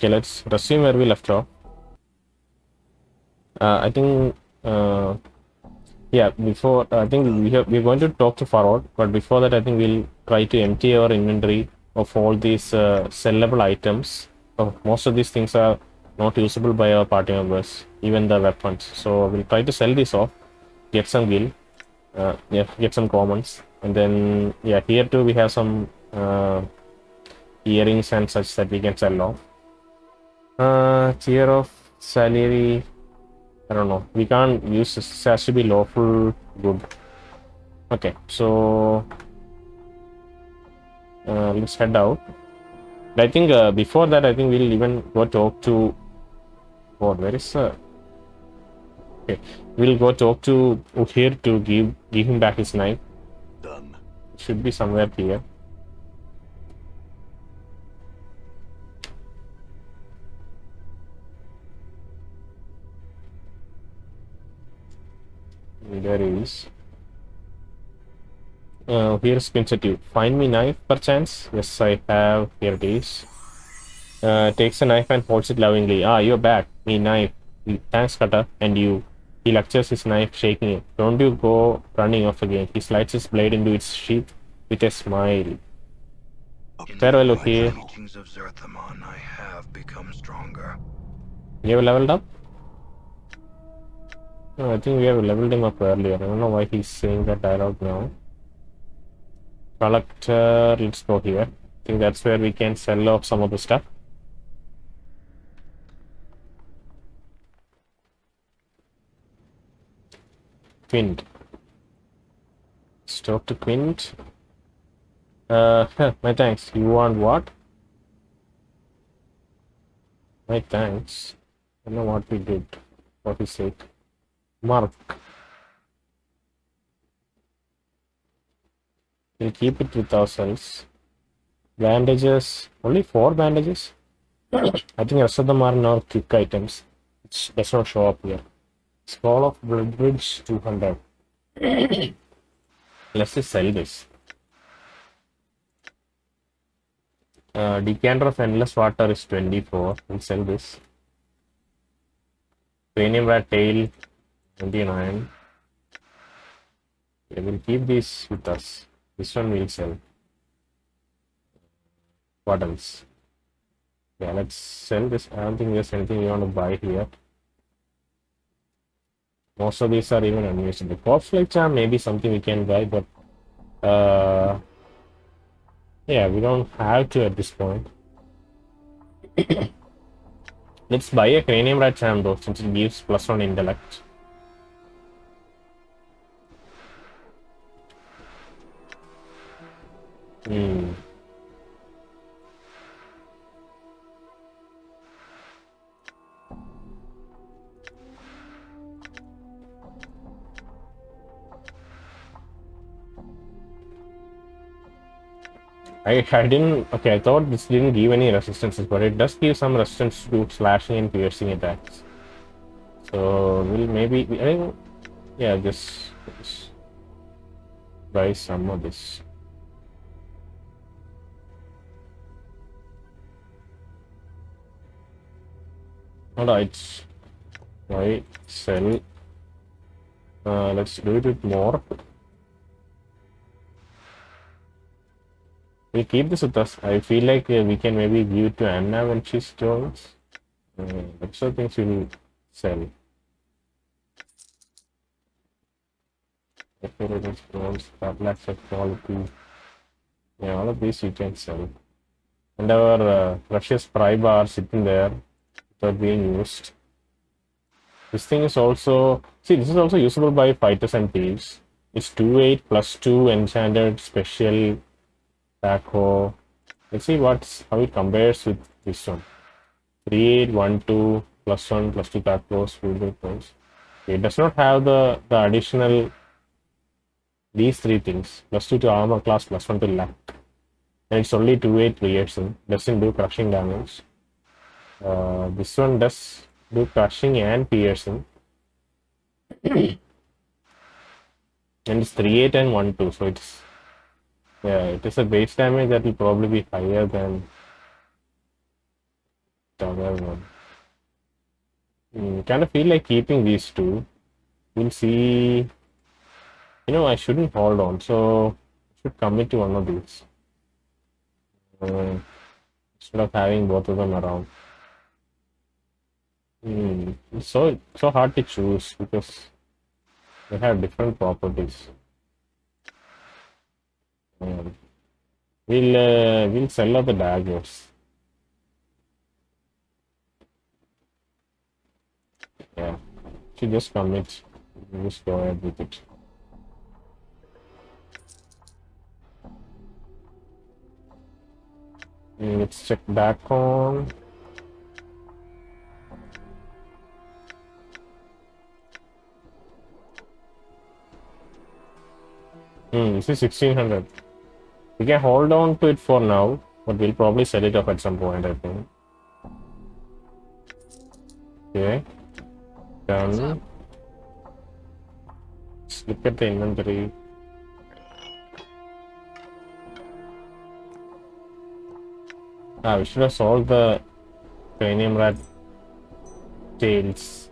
Okay, let's resume where we left off. I think, yeah, before, I think we're going to talk to Pharod, but before that, I think we'll try to empty our inventory of all these sellable items. Most of these things are not usable by our party members, even the weapons. So we'll try to sell these off, get some gil, yeah, get some commons, and then, yeah, here too we have some earrings and such that we can sell off. Tier of salary, I don't know. We can't use this. It has to be lawful good. Okay, so let's head out. I think before that, I think we'll even go talk to. God, where is okay, we'll go talk to Uhir to give him back his knife. Done. It should be somewhere here. There he is. Here spins at you. Find me knife, perchance? Yes, I have. Here it is. Takes a knife and holds it lovingly. Ah, you're back. Me knife. Thanks, Cutter. And you. He lectures his knife, shaking it. Don't you go running off again. He slides his blade into its sheath with a smile. Farewell, okay. By the teachings of Zerthamon, I have become stronger. You have leveled up? No, I think we have leveled him up earlier. I don't know why he's saying that dialogue now. Collector, let's go here. I think that's where we can sell off some of the stuff. Quint. Let's talk to Quint. My thanks. You want what? My thanks. I don't know what we did. What is it? Mark. We'll keep it with ourselves. Bandages. Only 4 bandages? I think the rest of them are now quick items. It does not show up here. Scroll of Blood Bridge 200. Let's just sell this. Decanter of Endless Water is 24. We'll sell this. Cranium Rat Tail 29. Okay, we'll keep these with us. This one we'll sell. What else? Yeah, let's sell this. I don't think there's anything we want to buy here. Most of these are even unusable. Corpse Flight Charm may be something we can buy, but yeah, we don't have to at this point. Let's buy a Cranium Rat Charm though, since it gives +1 intellect. I didn't. Okay, I thought this didn't give any resistances, but it does give some resistance to slashing and piercing attacks. So we'll maybe. I think, yeah, just buy some of this. Alright. Right, sell. Let's do it with more. We keep this with us. I feel like we can maybe give it to Anna when she joins. Extra things we'll sell. Quality. Yeah, all of these you can sell. And our precious pry bar sitting there without being used. This thing is also, see, this is also usable by fighters and thieves. It's 2/8 +2 enchanted special taco. Let's see how it compares with this one. 3/8 1/2 +1 +2 tacos, food points. It does not have the additional these 3 things. +2 to armor class, +1 to luck. And it's only 2/8 piercing. Doesn't do crushing damage. This one does do crushing and piercing. And it's 3/8 and 1/2, so it's, yeah, it is a base damage that will probably be higher than The other one. Kind of feel like keeping these two. We'll see. I shouldn't hold on, so I should commit to one of these. Instead of having both of them around. It's so hard to choose because they have different properties. Um, we'll sell out the daggers. Yeah, should just commit. Just go ahead with it. Let's check back on. This is 1600. We can hold on to it for now, but we'll probably sell it off at some point, I think. Okay. Done. Let's look at the inventory. We should have solved the cranium rat tails.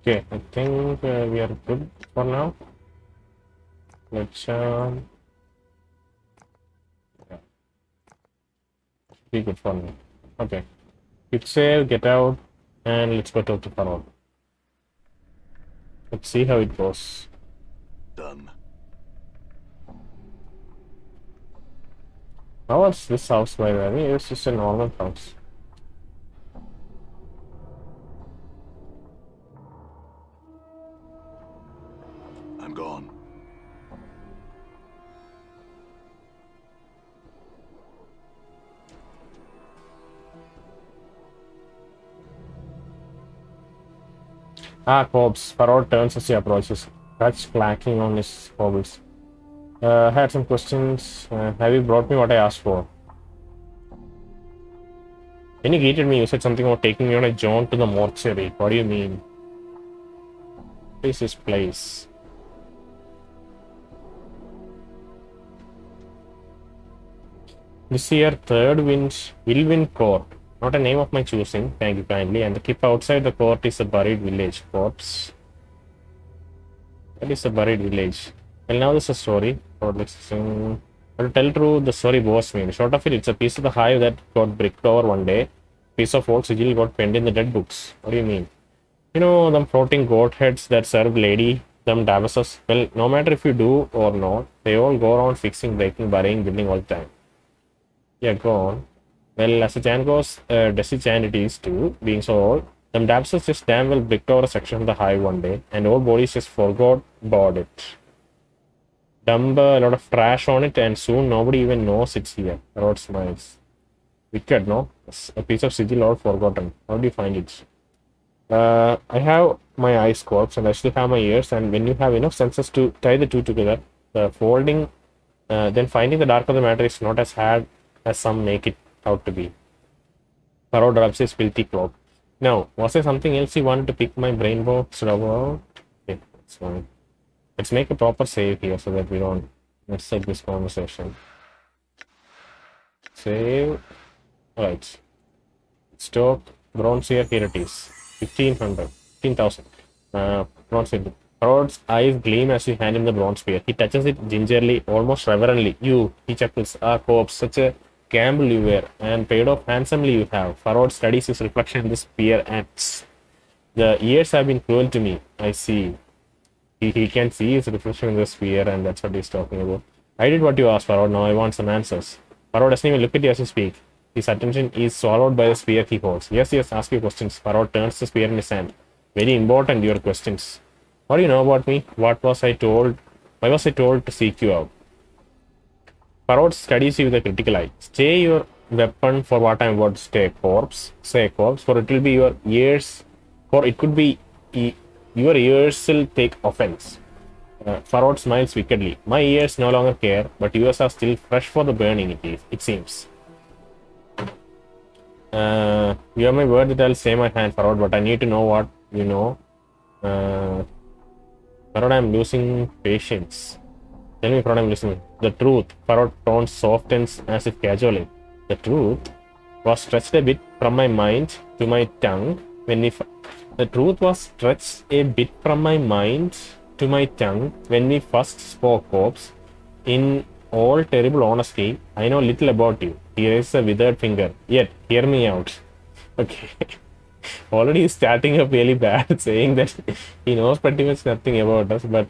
Okay, I think we are good for now. Let's yeah. Be good for now. Okay. Hit save, get out, and let's go talk to Pharod. Let's see how it goes. Done. How was this house, by the way? It's just a normal house. I'm gone. Corpse. Pharod turns as he approaches. Touch clacking on his hobbles. I had some questions. Have you brought me what I asked for? When you greeted me, you said something about taking me on a jaunt to the mortuary. What do you mean? What is this place? This year, third Willwind Court. Not a name of my choosing, thank you kindly. And the keep outside the court is a buried village. Corpse. What is a buried village? Well, now this is a story. But to tell true, the story bores me. In short of it, it's a piece of the hive that got bricked over one day. Piece of old sigil got penned in the dead books. What do you mean? Them floating goat heads that serve lady, them dabasses. Well, no matter if you do or not, they all go around fixing, breaking, burying, building all the time. Yeah, go on. Well, as a chan goes, Desi chan it is too, being so old. Them dabsers just damn well bricked over a section of the hive one day, and old bodies just forgot about it. Dump a lot of trash on it, and soon nobody even knows it's here. Rod smiles. Wicked, no? A piece of sigil all forgotten. How do you find it? I have my eyes, corpse, and I still have my ears, and when you have enough senses to tie the two together, the folding, then finding the dark of the matter is not as hard as some make it out to be. Pharod rubs his filthy cloak. Now, was there something else you wanted to pick my brain box about? Okay, that's fine. Let's make a proper save here so that we don't mess up this conversation. Save. Alright. Stop. Bronze here it is. 1500. 15,000. Bronze here. Pharod's eyes gleam as you hand him the bronze spear. He touches it gingerly, almost reverently. You, he chuckles, corpse, such a gamble you were, and paid off handsomely you have. Pharod studies his reflection in the spear and the years have been cruel to me. I see. He can see his reflection in the sphere, and that's what he's talking about. I did what you asked, Pharod. Now I want some answers. Pharod doesn't even look at you as you speak. His attention is swallowed by the spear he holds. Yes, ask your questions. Pharod turns the spear in his hand. Very important, your questions. What do you know about me? What was I told? Why was I told to seek you out? Pharod studies you with a critical eye. Stay your weapon for what I'm about to say, corpse. Say corpse, for it will be your ears. For it could be your ears will take offense. Pharod smiles wickedly. My ears no longer care, but yours are still fresh for the burning, it seems. You have my word that I'll say my hand forward, but I need to know what you know. Farod, I'm losing patience. Tell me, Farod, I'm listening. The truth. Farod tone softens as if casually. The truth was stretched a bit from my mind to my tongue when we. The truth was stretched a bit from my mind to my tongue when we first spoke, Corpse. In all terrible honesty, I know little about you. He raised a withered finger. Yet, hear me out. Okay. Already he's starting up really bad, saying that he knows pretty much nothing about us, but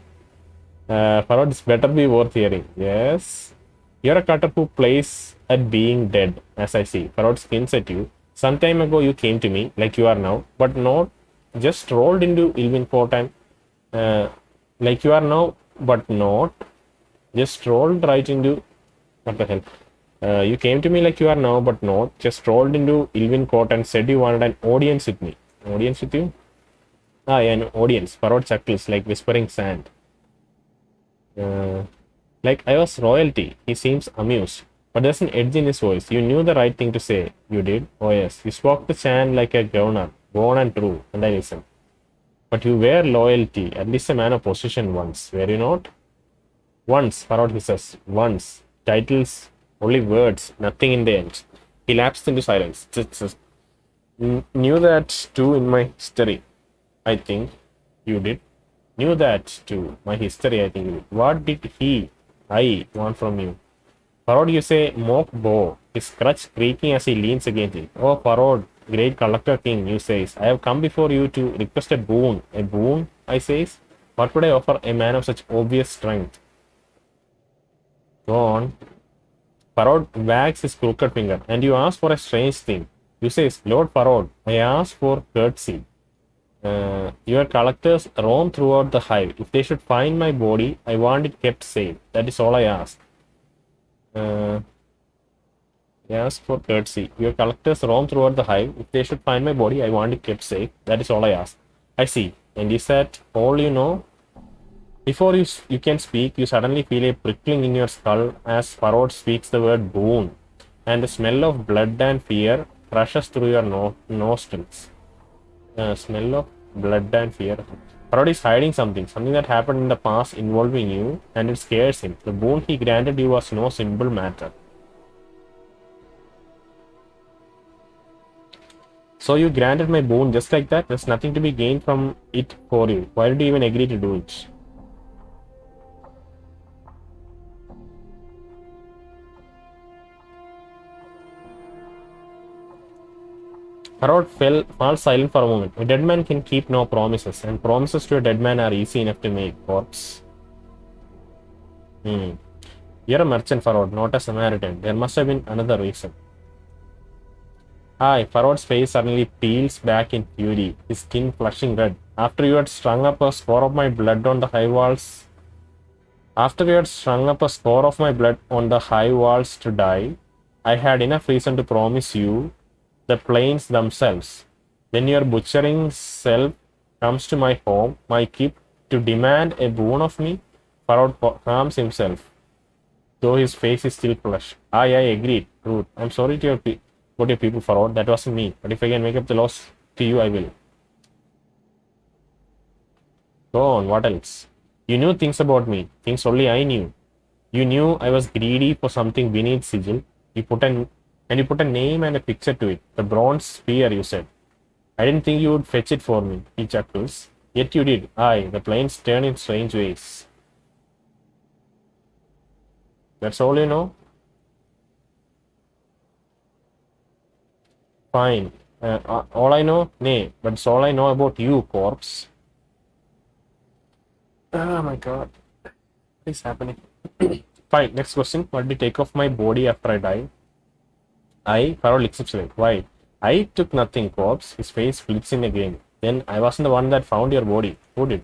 Farod, it's better be worth hearing. Yes. You're a cutter who plays at being dead, as I see. Farod skins at you. Some time ago you came to me, like you are now, but not just rolled into Ilvin Port and like you are now, but not just rolled right into what the hell? You came to me like you are now, but not just rolled into Ilvin Court and said you wanted an audience with me. Audience with you? Ah, yeah, an audience. Farod chuckles like whispering sand. Like I was royalty. He seems amused, but there's an edge in his voice. You knew the right thing to say. You did? Oh, yes. You spoke the chant like a governor, born and true, and I listened. But you were loyalty, at least a man of position once, were you not? Once, Farod hisses. Once. Titles, only words, nothing in the end. He lapsed into silence. Knew that too in my history. I think you did. Knew that too. My history, I think you did. What did I want from you? Farod, you say, mock bow, his crutch creaking as he leans against it. Oh, Farod, great collector king, you says. I have come before you to request a boon. A boon, I says. What would I offer a man of such obvious strength? Go on. Farod wags his crooked finger, and you ask for a strange thing. You says, Lord Farod, I ask for courtesy. Your collectors roam throughout the hive. If they should find my body, I want it kept safe. That is all I ask. I ask for courtesy. Your collectors roam throughout the hive. If they should find my body, I want it kept safe. That is all I ask. I see. And is that all you know? Before you can speak, you suddenly feel a prickling in your skull as Farod speaks the word boon, and the smell of blood and fear rushes through your nostrils. Smell of blood and fear. Farod is hiding something that happened in the past involving you, and it scares him. The boon he granted you was no simple matter. So you granted my boon just like that? There's nothing to be gained from it for you. Why did you even agree to do it? Farod falls silent for a moment. A dead man can keep no promises, and promises to a dead man are easy enough to make, Corpse. You're a merchant, Farod, not a Samaritan. There must have been another reason. Hi, Farod's face suddenly peels back in fury, his skin flushing red. After you had strung up a score of my blood on the high walls to die, I had enough reason to promise you the plains themselves. Then your butchering self comes to my home, my keep, to demand a boon of me. Farod calms himself, though his face is still flushed. I agreed. Rude. I'm sorry to your people, Farod. That wasn't me. But if I can make up the loss to you, I will. Go on. What else? You knew things about me. Things only I knew. You knew I was greedy for something beneath sigil. You put a name and a picture to it. The bronze spear, you said. I didn't think you would fetch it for me, he chuckles. Yet you did. Aye, the planes turn in strange ways. That's all you know? Fine. All I know? Nay, but it's all I know about you, Corpse. Oh my god. What is happening? Fine, next question. What did you take off my body after I died? Farod licks his lip. Why? I took nothing, Corpse. His face flips in again. Then I wasn't the one that found your body. Who did?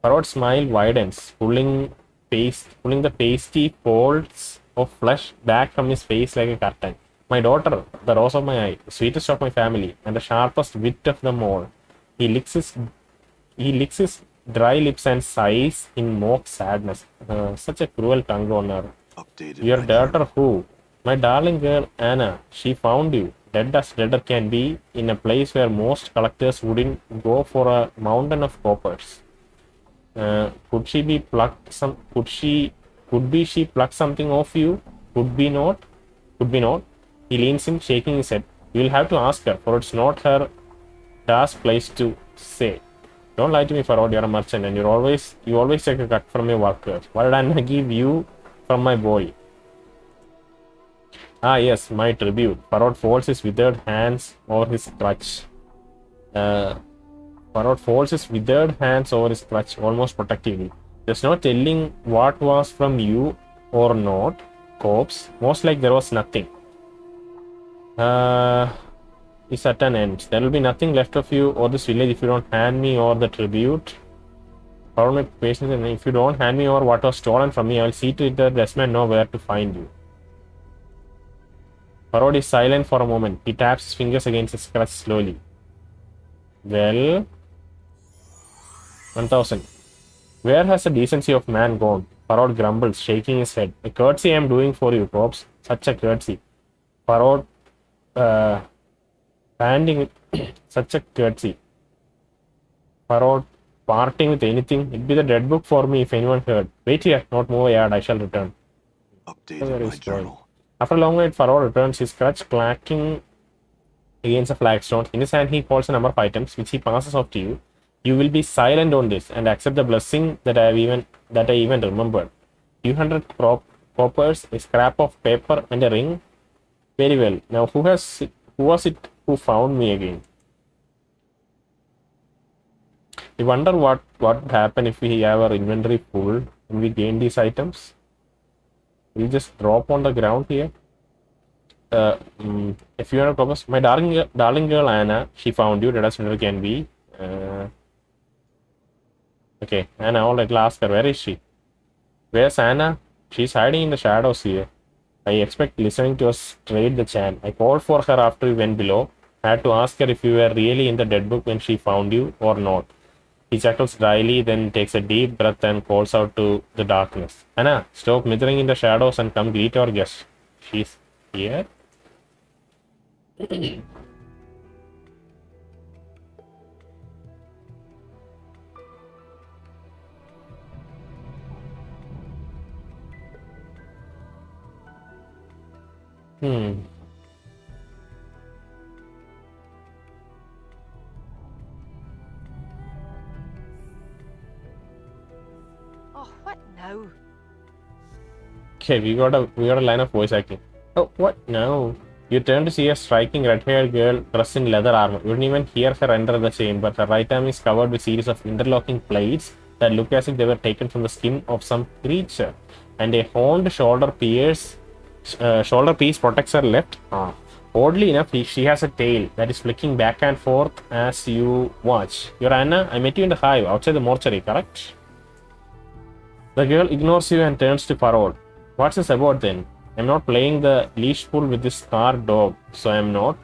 Farod's smile widens, pulling the pasty folds of flesh back from his face like a curtain. My daughter, the rose of my eye, the sweetest of my family, and the sharpest wit of them all. He licks his dry lips and sighs in mock sadness. Such a cruel tongue on her. Your daughter who? My darling girl Anna. She found you. dead as deader can be, in a place where most collectors wouldn't go for a mountain of coppers. Could she be plucked some? Could be she plucked something off you? Could be not. Could be not. He leans in, shaking his head. You'll have to ask her, for it's not her task place to say. Don't lie to me, Pharod. You're a merchant, and you always take a cut from your workers. What did I give you from my boy? Ah, yes, my tribute. Pharod folds his withered hands over his crutch. Pharod folds his withered hands over his crutch almost protectively. There's no telling what was from you or not, corpse. Most like there was nothing. Is at an end. There will be nothing left of you or this village if you don't hand me over the tribute. Pardon my patience, and if you don't hand me over what was stolen from me, I will see to it that Desmond know where to find you. Pharod is silent for a moment. He taps his fingers against his crutch slowly. Well, 1000. Where has the decency of man gone? Pharod grumbles, shaking his head. A courtesy I am doing for you, corpse. Such a courtesy. Pharod, standing with such a courtesy. Pharod, parting with anything. It'd be the dead book for me if anyone heard. Wait here, not move a yard. I shall return. Updated my journal. After a long wait, Pharod returns, his crutch clacking against a flagstone. In his hand, he calls a number of items, which he passes off to you. You will be silent on this and accept the blessing that I even remembered. 200 coppers, a scrap of paper, and a ring. Very well. Now, who was it who found me again? I wonder what would happen if we have our inventory full and we gain these items. We just drop on the ground here. If you want to propose, my darling girl Anna, she found you. That as can be. Okay, Anna, all right, ask her. Where is she? Where's Anna? She's hiding in the shadows here. I expect listening to us trade the chant. I called for her after we went below. I had to ask her if you were really in the dead book when she found you or not. He chuckles dryly, then takes a deep breath and calls out to the darkness. Anna, stop mithering in the shadows and come greet our guest. She's here? Oh, what now? Okay, we got a line of voice acting. Oh, what now? You turn to see a striking red-haired girl dressed in leather armor. You didn't even hear her enter the chamber. Her right arm is covered with series of interlocking plates that look as if they were taken from the skin of some creature, and a horned shoulder piece protects her left arm. Oddly enough, she has a tail that is flicking back and forth as you watch. You're Anna. I met you in the hive outside the mortuary, correct? The girl ignores you and turns to Pharod. What's this about then? I'm not playing the leash pull with this scarred dog, so I'm not.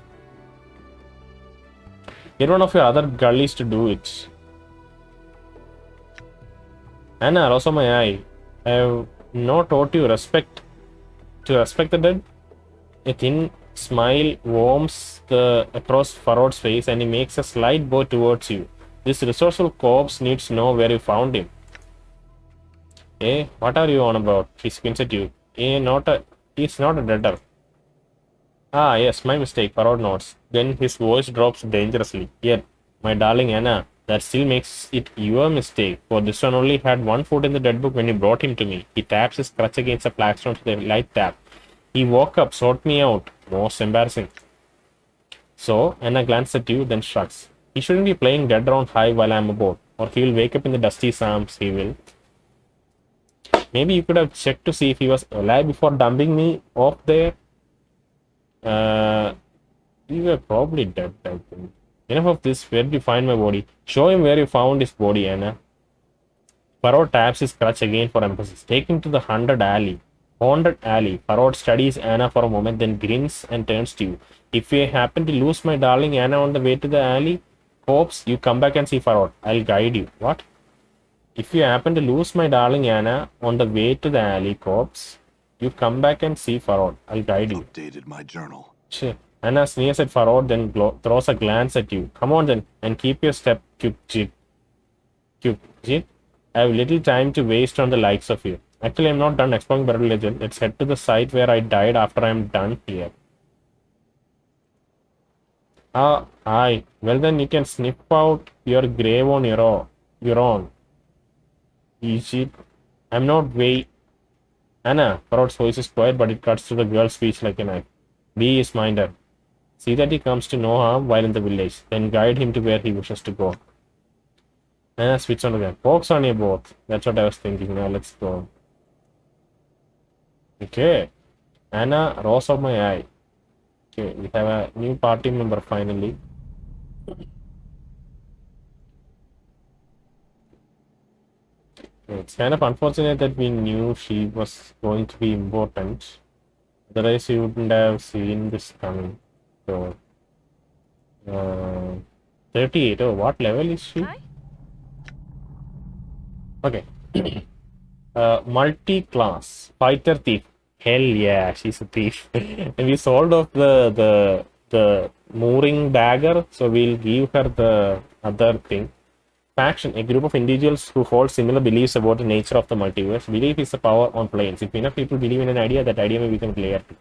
Get one of your other gullies to do it. Anna, also my eye. I have not taught you respect the dead. A thin smile warms across Pharod's face and he makes a slight bow towards you. This resourceful corpse needs to know where you found him. Eh, what are you on about? He squints at you. He's not a deader. Ah, yes, my mistake, Pharod nods. Then his voice drops dangerously. Yet, my darling Anna, that still makes it your mistake, for this one only had one foot in the dead book when you brought him to me. He taps his crutch against the flagstone with a light tap. He woke up, sought me out. Most embarrassing. So, Anna glances at you, then shrugs. He shouldn't be playing dead around high while I'm aboard, or he will wake up in the dusty Psalms, he will. Maybe you could have checked to see if he was alive before dumping me off there. You were probably dead, I think. Enough of this. Where did you find my body? Show him where you found his body, Anna. Pharod taps his crutch again for emphasis. Take him to the haunted alley. Pharod studies Anna for a moment, then grins and turns to you. If I happen to lose my darling Anna on the way to the alley, corpse, you come back and see Pharod. I'll guide you. What? If you happen to lose my darling Anna on the way to the alley, corpse, you come back and see Pharod. I'll guide you. Updated my journal. Shit. Anna sneers at Pharod, then throws a glance at you. Come on then, and keep your step, Cupid. Cupid. I have little time to waste on the likes of you. Actually, I'm not done exploring Burial Legend. Let's head to the site where I died after I'm done here. Ah, aye. Well then you can sniff out your grave on your own. Egypt. I'm not way. Anna, Pharod's voice is quiet, but it cuts through the girl's speech like a knife. Be his minder. See that he comes to no harm while in the village, then guide him to where he wishes to go. Anna switch on again. Focus on your both. That's what I was thinking. Now let's go. Okay. Anna, rose of my eye. Okay, we have a new party member finally. It's kind of unfortunate that we knew she was going to be important. Otherwise, you wouldn't have seen this coming. So, 38. Oh, what level is she? Hi. Okay. Multi-class fighter thief. Hell yeah, she's a thief. And we sold off the mooring dagger, so we'll give her the other thing. Faction, a group of individuals who hold similar beliefs about the nature of the multiverse. Belief is the power on planes. If enough people believe in an idea, that idea may become reality.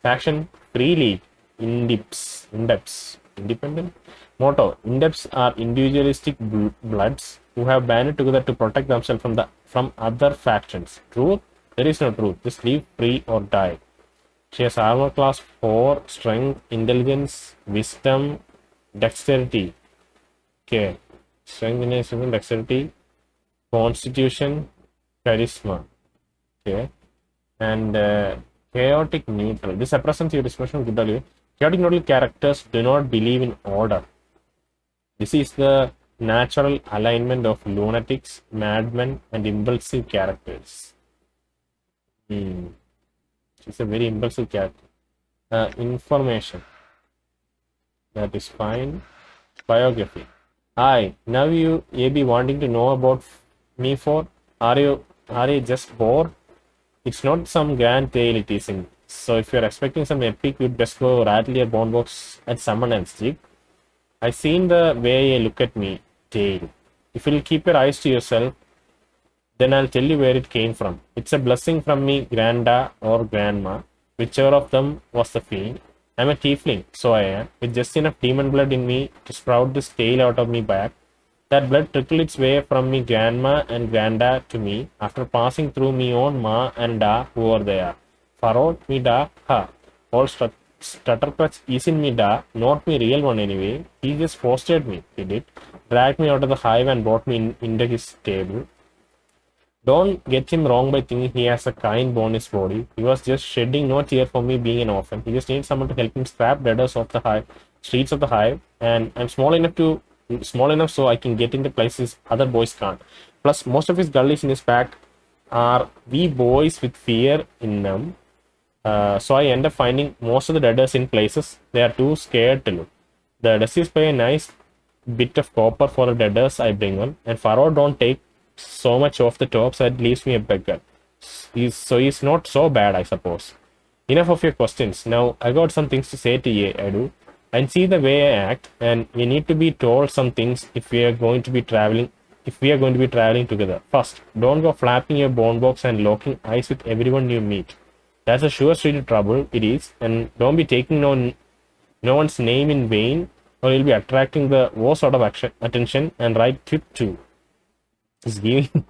Faction, free league, independent. Motto, indepts are individualistic bloods who have banded together to protect themselves from other factions. Truth? There is no truth. Just live free or die. She has armor class 4, strength, intelligence, wisdom, dexterity. Okay. Strength, dexterity, constitution, charisma. Okay. And chaotic neutral. This represents your discussion. Chaotic neutral characters do not believe in order. This is the natural alignment of lunatics, madmen, and impulsive characters. She's a very impulsive character. Information. That is fine. Biography. Hi, now you may be wanting to know about me for? Are you just bored? It's not some grand tale it isn't. So if you're expecting some epic, you'd best go rattle your bone box at someone else, Jig. I seen the way you look at me, Dale. If you'll keep your eyes to yourself, then I'll tell you where it came from. It's a blessing from me, Granda or Grandma, whichever of them was the fiend. I'm a tiefling, so I am, with just enough demon blood in me to sprout this tail out of me back. That blood trickled its way from me grandma and granda to me after passing through me own ma and da who were there. Pharod, me da, ha. All stuttercrutch is in me da, not me real one anyway. He just fostered me, he did. Dragged me out of the hive and brought me into his stable. Don't get him wrong by thinking he has a kind bone in his body. He was just shedding no tear for me being an orphan. He just needs someone to help him scrap deaders off the hive, streets of the hive, and I'm small enough so I can get into places other boys can't. Plus, most of his gullies in his pack are we boys with fear in them. So I end up finding most of the deaders in places they are too scared to look. The Desies pay a nice bit of copper for the deaders I bring on, and Pharod don't take so much off the top, so it leaves me a beggar. He's not so bad, I suppose. Enough of your questions. Now I got some things to say to you, Edu. And see the way I act, and we need to be told some things if we are going to be traveling together. First, don't go flapping your bone box and locking eyes with everyone you meet. That's a sure street of trouble, it is, and don't be taking no one's name in vain, or you'll be attracting the worst sort of attention and right tip too. She's giving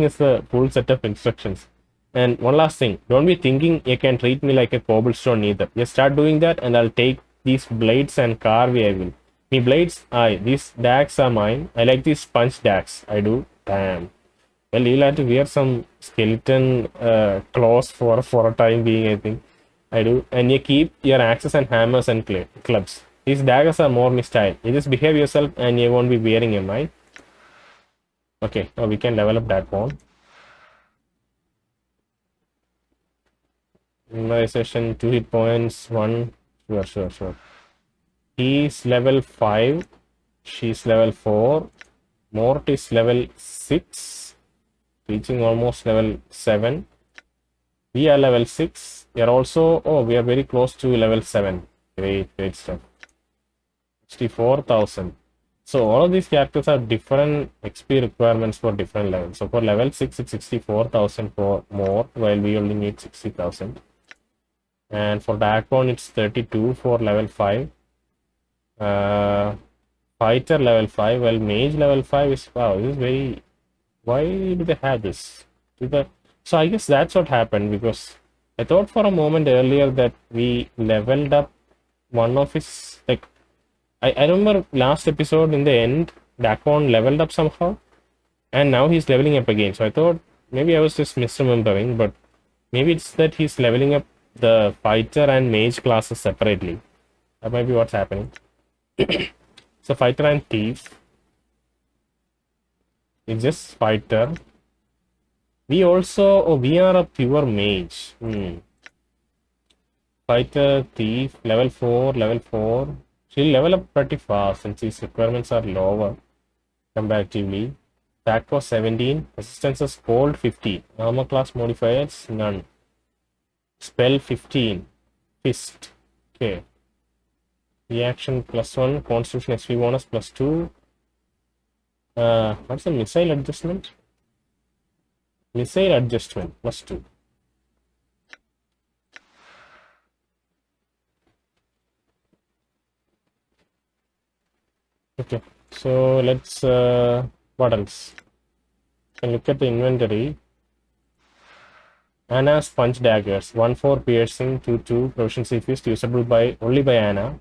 us a full set of instructions. And one last thing, don't be thinking you can treat me like a cobblestone either. Just start doing that and I'll take these blades and carve I will. Me blades, aye, these dags are mine. I like these sponge dags. I do. Damn. Well, you'll have to wear some skeleton claws for a time being, I think. I do. And you keep your axes and hammers and clubs. These daggers are more my style. You just behave yourself and you won't be wearing them, right? Okay, now we can level up that one. Memorization, 2 hit points, 1. Sure. He's level 5. She's level 4. Mort is level 6. Reaching almost level 7. We are level 6. We are also, oh, we are very close to level 7. Great stuff. 64,000. So all of these characters have different XP requirements for different levels. So for level 6, it's 64,000 for more, while we only need 60,000. And for Darkborn, it's 32 for level 5. Fighter level 5, while Mage level 5 is, wow, this is very, why do they have this? So I guess that's what happened, because I thought for a moment earlier that we leveled up one of his, like, I remember last episode in the end, Darkborn leveled up somehow, and now he's leveling up again. So I thought maybe I was just misremembering, but maybe it's that he's leveling up the fighter and mage classes separately. That might be what's happening. So fighter and thief. It's just fighter. We also, oh, we are a pure mage. Fighter, thief, level 4, level 4. She'll level up pretty fast since his requirements are lower comparatively. Attack was 17, resistance is cold 15, armor class modifiers none. Spell 15, fist. Okay. Reaction +1, constitution SP bonus +2. What's the missile adjustment? Missile adjustment +2. Okay, so let's what else? Can look at the inventory. Anna's punch daggers, 1/4 piercing, 2/2 proficiency fist, usable only by Anna.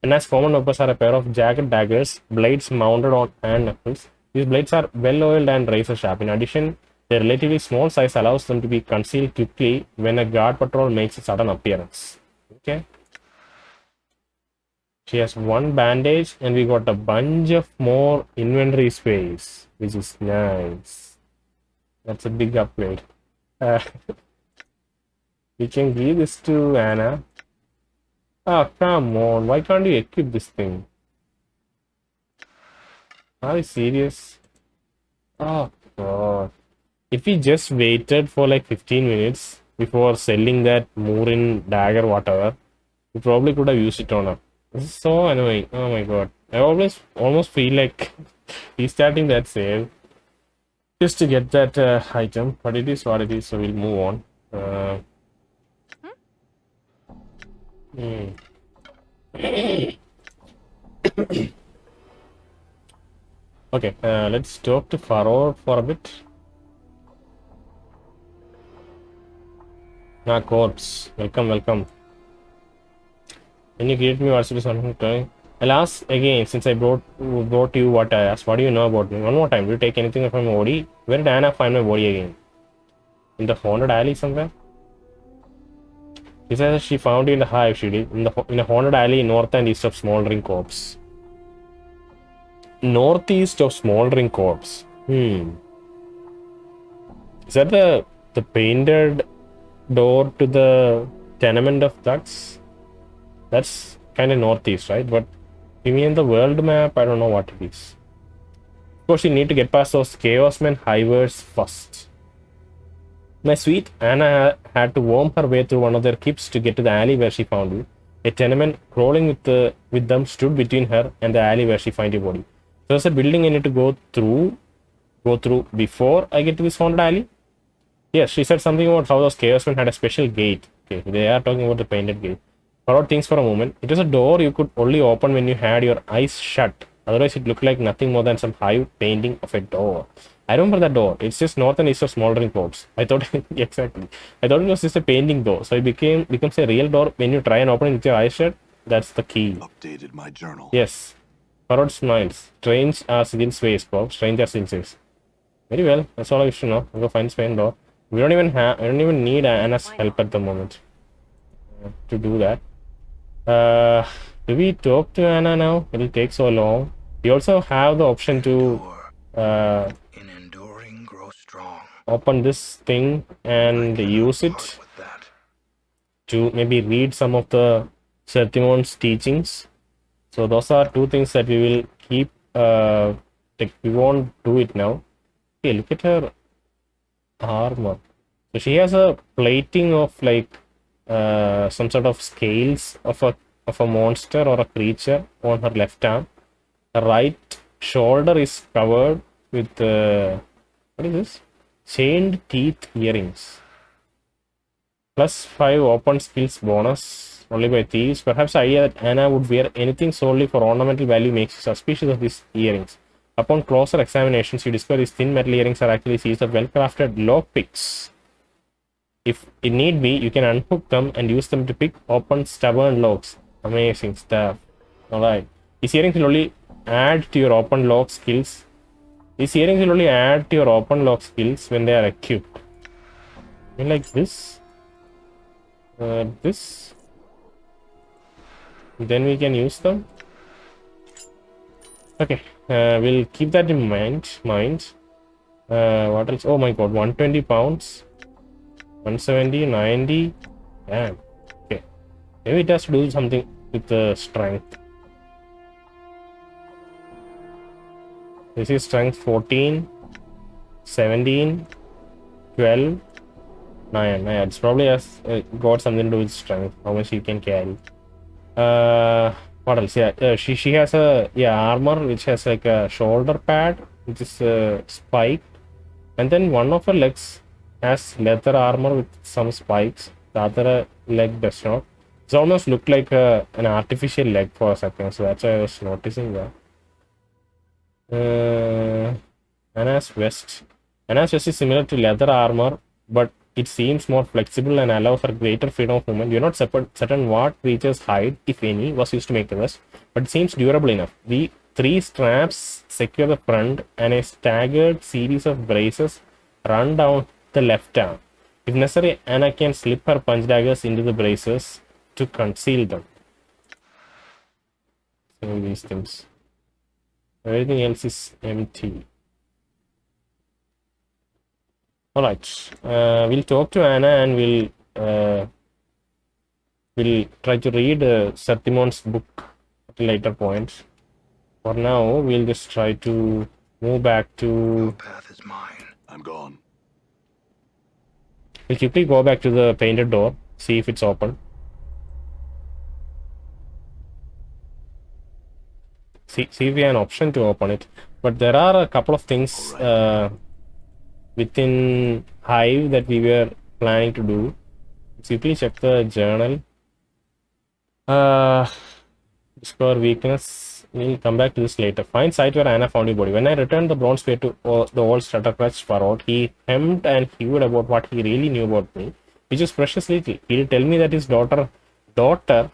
Anna's common weapons are a pair of jagged daggers, blades mounted on hand knuckles. These blades are well oiled and razor sharp. In addition, their relatively small size allows them to be concealed quickly when a guard patrol makes a sudden appearance. Okay. She has one bandage, and we got a bunch of more inventory space, which is nice. That's a big upgrade. We can give this to Anna. Oh, come on. Why can't you equip this thing? Are you serious? Oh, God. If we just waited for like 15 minutes before selling that Moorin dagger, whatever, we probably could have used it on her. This is so annoying. Oh my God. I almost feel like restarting that save just to get that item, but it is what it is, so we'll move on. Okay, let's talk to Pharod for a bit. Corpse. Welcome. Can you create me what's something? I'll ask again since I brought you what I asked. What do you know about me? One more time. Do you take anything from my body? Where did Anna find my body again? In the haunted alley somewhere? She says she found you in the hive. She did in a haunted alley north and east of Smoldering Corpse. Northeast of Smoldering Corpse. Is that the painted door to the tenement of ducks? That's kind of northeast, right? But you mean the world map? I don't know what it is. Of course, you need to get past those Chaosmen hivers first. My sweet Anna had to worm her way through one of their keeps to get to the alley where she found you. A tenement crawling with them stood between her and the alley where she found your body. So there's a building I need to go through before I get to this haunted alley. Yes, she said something about how those Chaosmen had a special gate. Okay, they are talking about the painted gate. Pharod thinks for a moment. It was a door you could only open when you had your eyes shut. Otherwise, it looked like nothing more than some hive painting of a door. I remember that door. It's just north and east of Smoldering Corpse. I thought exactly. I thought it was just a painting door. So it becomes a real door when you try and open it with your eyes shut. That's the key. Updated my journal. Yes. Pharod smiles. Strange as Sigil's face, Bob. Strange as Sigil says. Very well. That's all I wish to know. I'll go find this paint door. I don't even need Anna's help at the moment to do that. Do we talk to Anna now? It'll take so long. We also have the option to In enduring, grow strong. open this thing and use it to maybe read some of the Sertimon's teachings. So those are two things that we will keep. We won't do it now. Okay, look at her armor. So she has a plating of like some sort of scales of a monster or a creature on her left arm. Her right shoulder is covered with what is this? Chained teeth earrings. +5 open skills bonus only by thieves. Perhaps the idea that Anna would wear anything solely for ornamental value makes you suspicious of these earrings. Upon closer examinations, you discover these thin metal earrings are actually series of well-crafted lockpicks. If it need be, you can unhook them and use them to pick open stubborn locks. Amazing stuff. Alright. These earrings will only add to your open lock skills. These earrings will only add to your open lock skills when they are equipped. I mean, like this. This. Then we can use them. Okay. We'll keep that in mind. What else? Oh my god, 120 pounds. 170, 90. Damn. Okay. Maybe it has to do something with the strength. This is strength 14, 17, 12, 9. Yeah, it's probably has got something to do with strength. How much you can carry. What else? Yeah, she has a armor which has like a shoulder pad which is spiked, and then one of her legs has leather armor with some spikes. The other leg does not. It almost looked like an artificial leg for a second, so that's why I was noticing that. Anna's vest. Anna's vest is similar to leather armor, but it seems more flexible and allows her greater freedom of movement. You're not certain what creature's hide, if any, was used to make the vest, but it seems durable enough. The 3 straps secure the front, and a staggered series of braces run down the left arm. If necessary, Anna can slip her punch daggers into the braces to conceal them. So these things. Everything else is empty. Alright. We'll talk to Anna and we'll try to read Sertimon's book at a later point. For now, we'll just try to move back to... Your path is mine. I'm gone. We'll quickly go back to the painted door, see if it's open. See if we have an option to open it. But there are a couple of things within Hive that we were planning to do. Simply check the journal. Discover weakness. We'll come back to this later. Find site where Anna found your body. When I returned the bronze spear to the old Stuttercrutch Pharod, he hemmed and hewed about what he really knew about me, which was precious little. He'll tell me that his daughter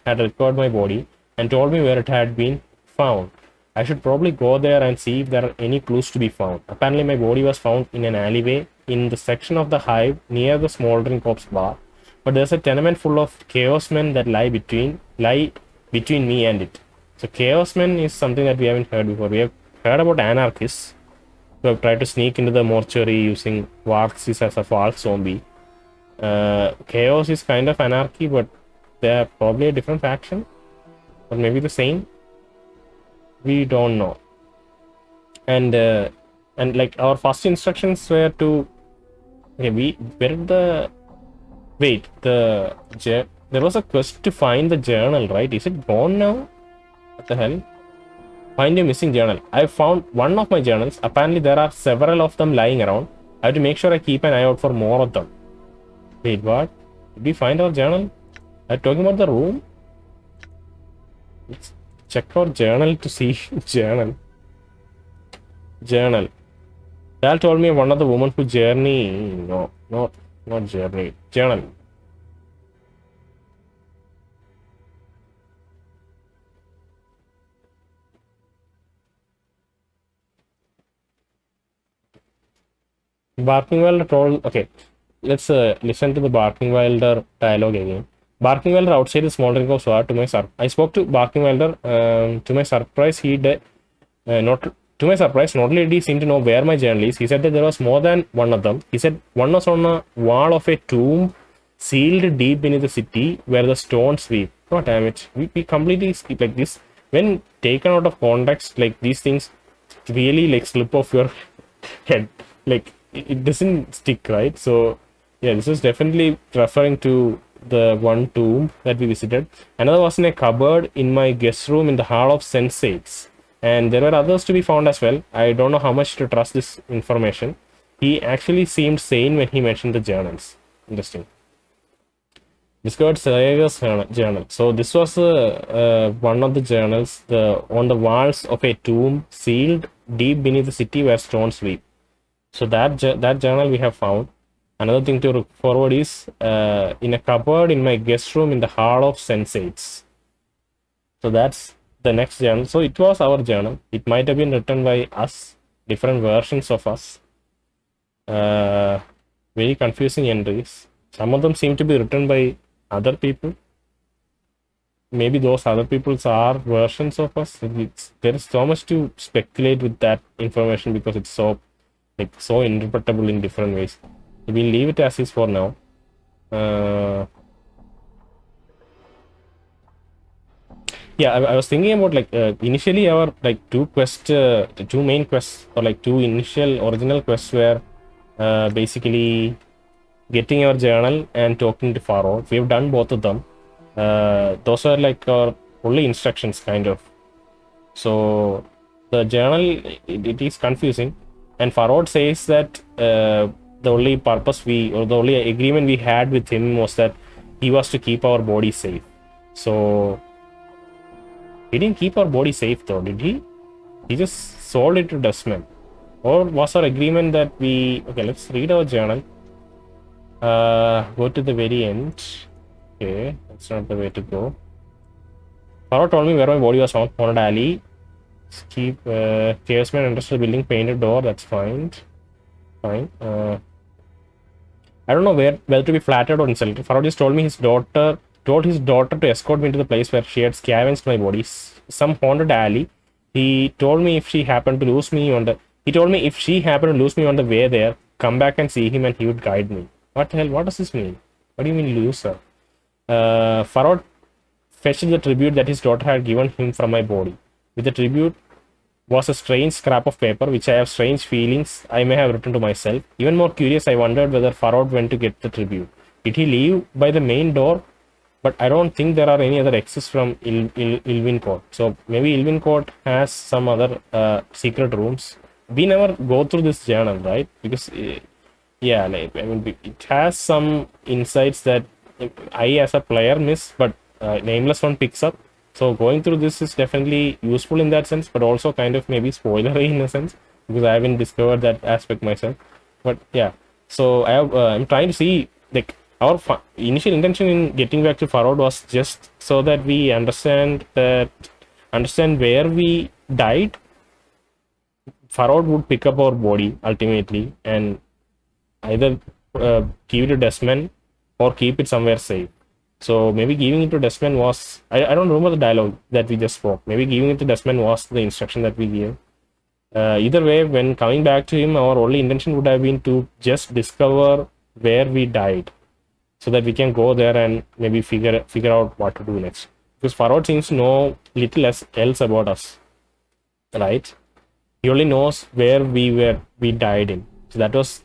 had recovered my body and told me where it had been found. I should probably go there and see if there are any clues to be found. Apparently my body was found in an alleyway in the section of the Hive near the Smoldering Corpse bar, but there's a tenement full of chaos men that lie between me and it. So chaos men is something that we haven't heard before. We have heard about anarchists who have tried to sneak into the mortuary using Warxis as a false zombie. Chaos is kind of anarchy, but they are probably a different faction, or maybe the same. We don't know. And like our first instructions were to there was a quest to find the journal, right? Is it gone now? What the hell? Find your missing journal. I found one of my journals. Apparently there are several of them lying around. I have to make sure I keep an eye out for more of them. Wait, what? Did we find our journal? Are you talking about the room? Let's check our journal to see. Journal. Dal told me one of the women who journey. No, not journey. Journal. Barking Wilder told. Okay, let's listen to the Barking Wilder dialogue again. Barking Wilder outside the Smoldering Corpse bar. I spoke to Barking Wilder. To my surprise, not only did he seem to know where my journal is, he said that there was more than one of them. He said one was on a wall of a tomb sealed deep beneath the city where the stones sweep. God damn it. We completely skip like this. When taken out of context, like these things really like slip off your head. Like it doesn't stick, right? So yeah, this is definitely referring to the one tomb that we visited. Another was in a cupboard in my guest room in the Hall of Sensates. And there were others to be found as well. I don't know how much to trust this information. He actually seemed sane when he mentioned the journals. Interesting. Discovered Saya's journal. So this was one of the journals on the walls of a tomb sealed deep beneath the city where stones weep. So that journal we have found. Another thing to look forward is in a cupboard in my guest room in the Hall of Sensates. So that's the next journal. So it was our journal. It might have been written by us, different versions of us. Very confusing entries. Some of them seem to be written by other people. Maybe those other people's are versions of us. There is so much to speculate with that information because it's so interpretable in different ways. We'll leave it as is for now. Yeah, I was thinking about initially our two main quests, or two initial original quests were basically getting our journal and talking to Pharod. We've done both of them. Those are our only instructions, kind of. So the journal, it is confusing, and Pharod says that the only purpose the only agreement we had with him was that he was to keep our body safe. So he didn't keep our body safe though, did he? He just sold it to Dustman. Or was our agreement that okay, let's read our journal. Go to the very end. Okay, that's not the way to go. Pharod told me where my body was found. Haunted alley. Keep Chaosman enters the building, painted door. That's fine. Fine. I don't know whether to be flattered or insulted. Pharod just told his daughter to escort me to the place where she had scavenged my body. Some haunted alley. He told me if she happened to lose me on the way there, come back and see him and he would guide me. What the hell? What does this mean? What do you mean lose her? Pharod fetched the tribute that his daughter had given him from my body. With the tribute was a strange scrap of paper, which I have strange feelings I may have written to myself. Even more curious, I wondered whether Pharod went to get the tribute. Did he leave by the main door? But I don't think there are any other exits from Ilvin Court. So maybe Ilvin Court has some other secret rooms. We never go through this journal, right? Because it has some insights that I as a player miss, but Nameless one picks up. So going through this is definitely useful in that sense, but also kind of maybe spoilery in a sense because I haven't discovered that aspect myself. But yeah, so I'm trying to see our initial intention in getting back to Pharod was just so that we understand where we died. Pharod would pick up our body ultimately and either give it to Desmond or keep it somewhere safe. So maybe giving it to Desmond was I don't remember the dialogue that we just spoke. Maybe giving it to Desmond was the instruction that we gave. Either way, when coming back to him, our only intention would have been to just discover where we died, so that we can go there and maybe figure out what to do next. Because Pharod seems to know little else about us, right? He only knows where we died in. So that was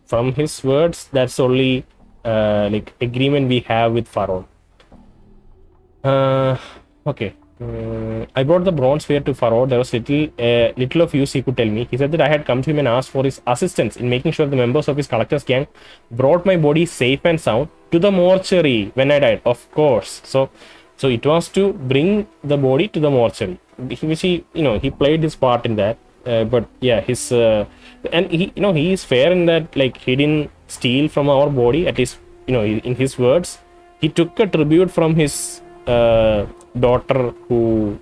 from his words. That's only agreement we have with Pharod. Okay. I brought the bronze sphere to Pharod. There was little of use he could tell me. He said that I had come to him and asked for his assistance in making sure the members of his collector's gang brought my body safe and sound to the mortuary when I died. Of course. So it was to bring the body to the mortuary, which he played his part in that. But yeah, his and he is fair in that he didn't steal from our body. At least in his words, he took a tribute from his daughter, who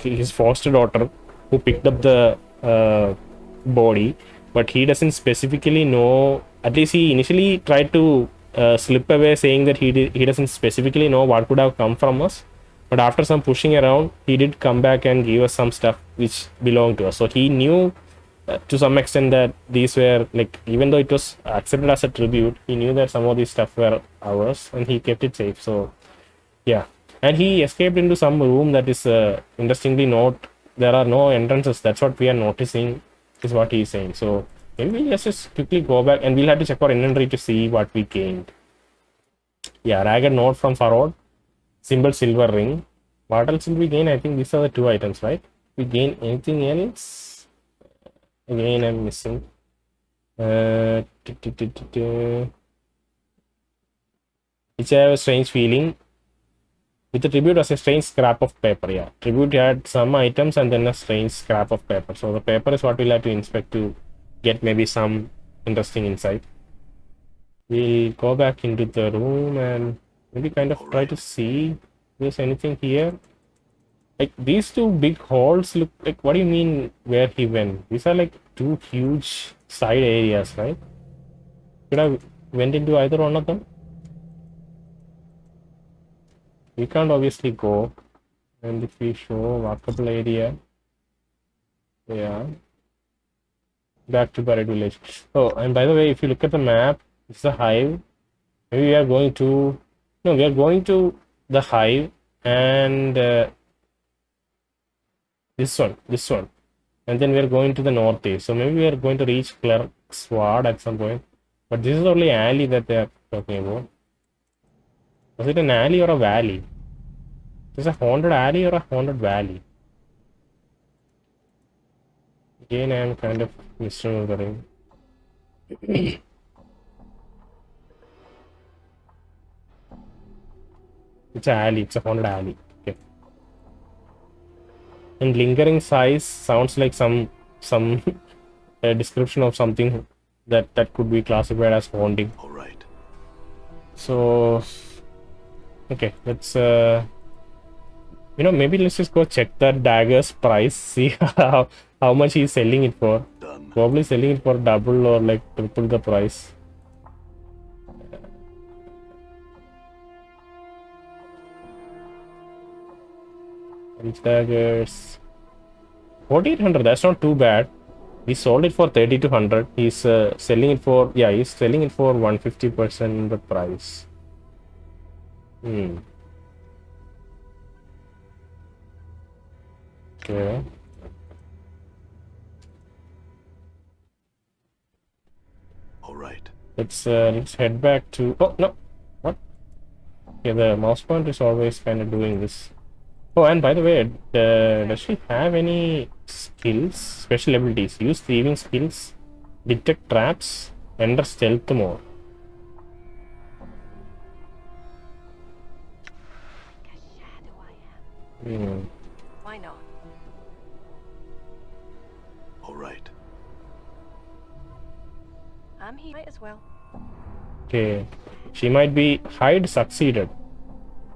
his foster daughter, who picked up the body, but he doesn't specifically know. At least he initially tried to slip away, saying that he doesn't specifically know what could have come from us. But after some pushing around, he did come back and give us some stuff which belonged to us. So he knew to some extent that these were even though it was accepted as a tribute, he knew that some of these stuff were ours and he kept it safe. So yeah, and he escaped into some room that is interestingly there are no entrances. That's what we are noticing, is what he is saying. So maybe let's just quickly go back and we'll have to check our inventory to see what we gained. Yeah, ragged note from Pharod. Symbol silver ring. What else will we gain? I think these are the 2 items, right? We gain anything else? Again, I'm missing. Which I have a strange feeling. With the tribute was a strange scrap of paper. Yeah, tribute had some items and then a strange scrap of paper. So the paper is what we'll have to inspect to get maybe some interesting insight. We'll go back into the room and maybe kind of try to see if there's anything here. Like these 2 big holes look like, what do you mean where he went? These are like 2 huge side areas, right? Could I went into either one of them? We can't obviously go. And if we show walkable area, yeah, back to Pharod village. Oh, and by the way, if you look at the map, it's a hive. Maybe we are going to, no, we are going to the hive and this one, and then we are going to the northeast. So maybe we are going to reach Clerk's Ward at some point. But this is only alley that they are talking about. Was it an alley or a valley? Is it a haunted alley or a haunted valley? Again, I am kind of misremembering. It's an alley. It's a haunted alley. Okay. And lingering size sounds like some description of something that could be classified as haunting. All right. So, okay, let's maybe let's just go check that dagger's price, see how much he's selling it for. Done. Probably selling it for double or like triple the price. These daggers, 4800. That's not too bad. We sold it for 3200. He's selling it for, yeah, he's selling it for 150% the price. Okay. All right. Let's head back to. Oh no, what? Okay, the mouse pointer is always kind of doing this. Oh, and by the way, does she have any skills, special abilities? Use thieving skills, detect traps, enter stealth mode. Why not? All right. I'm here. Might as well. Okay, she might be hide succeeded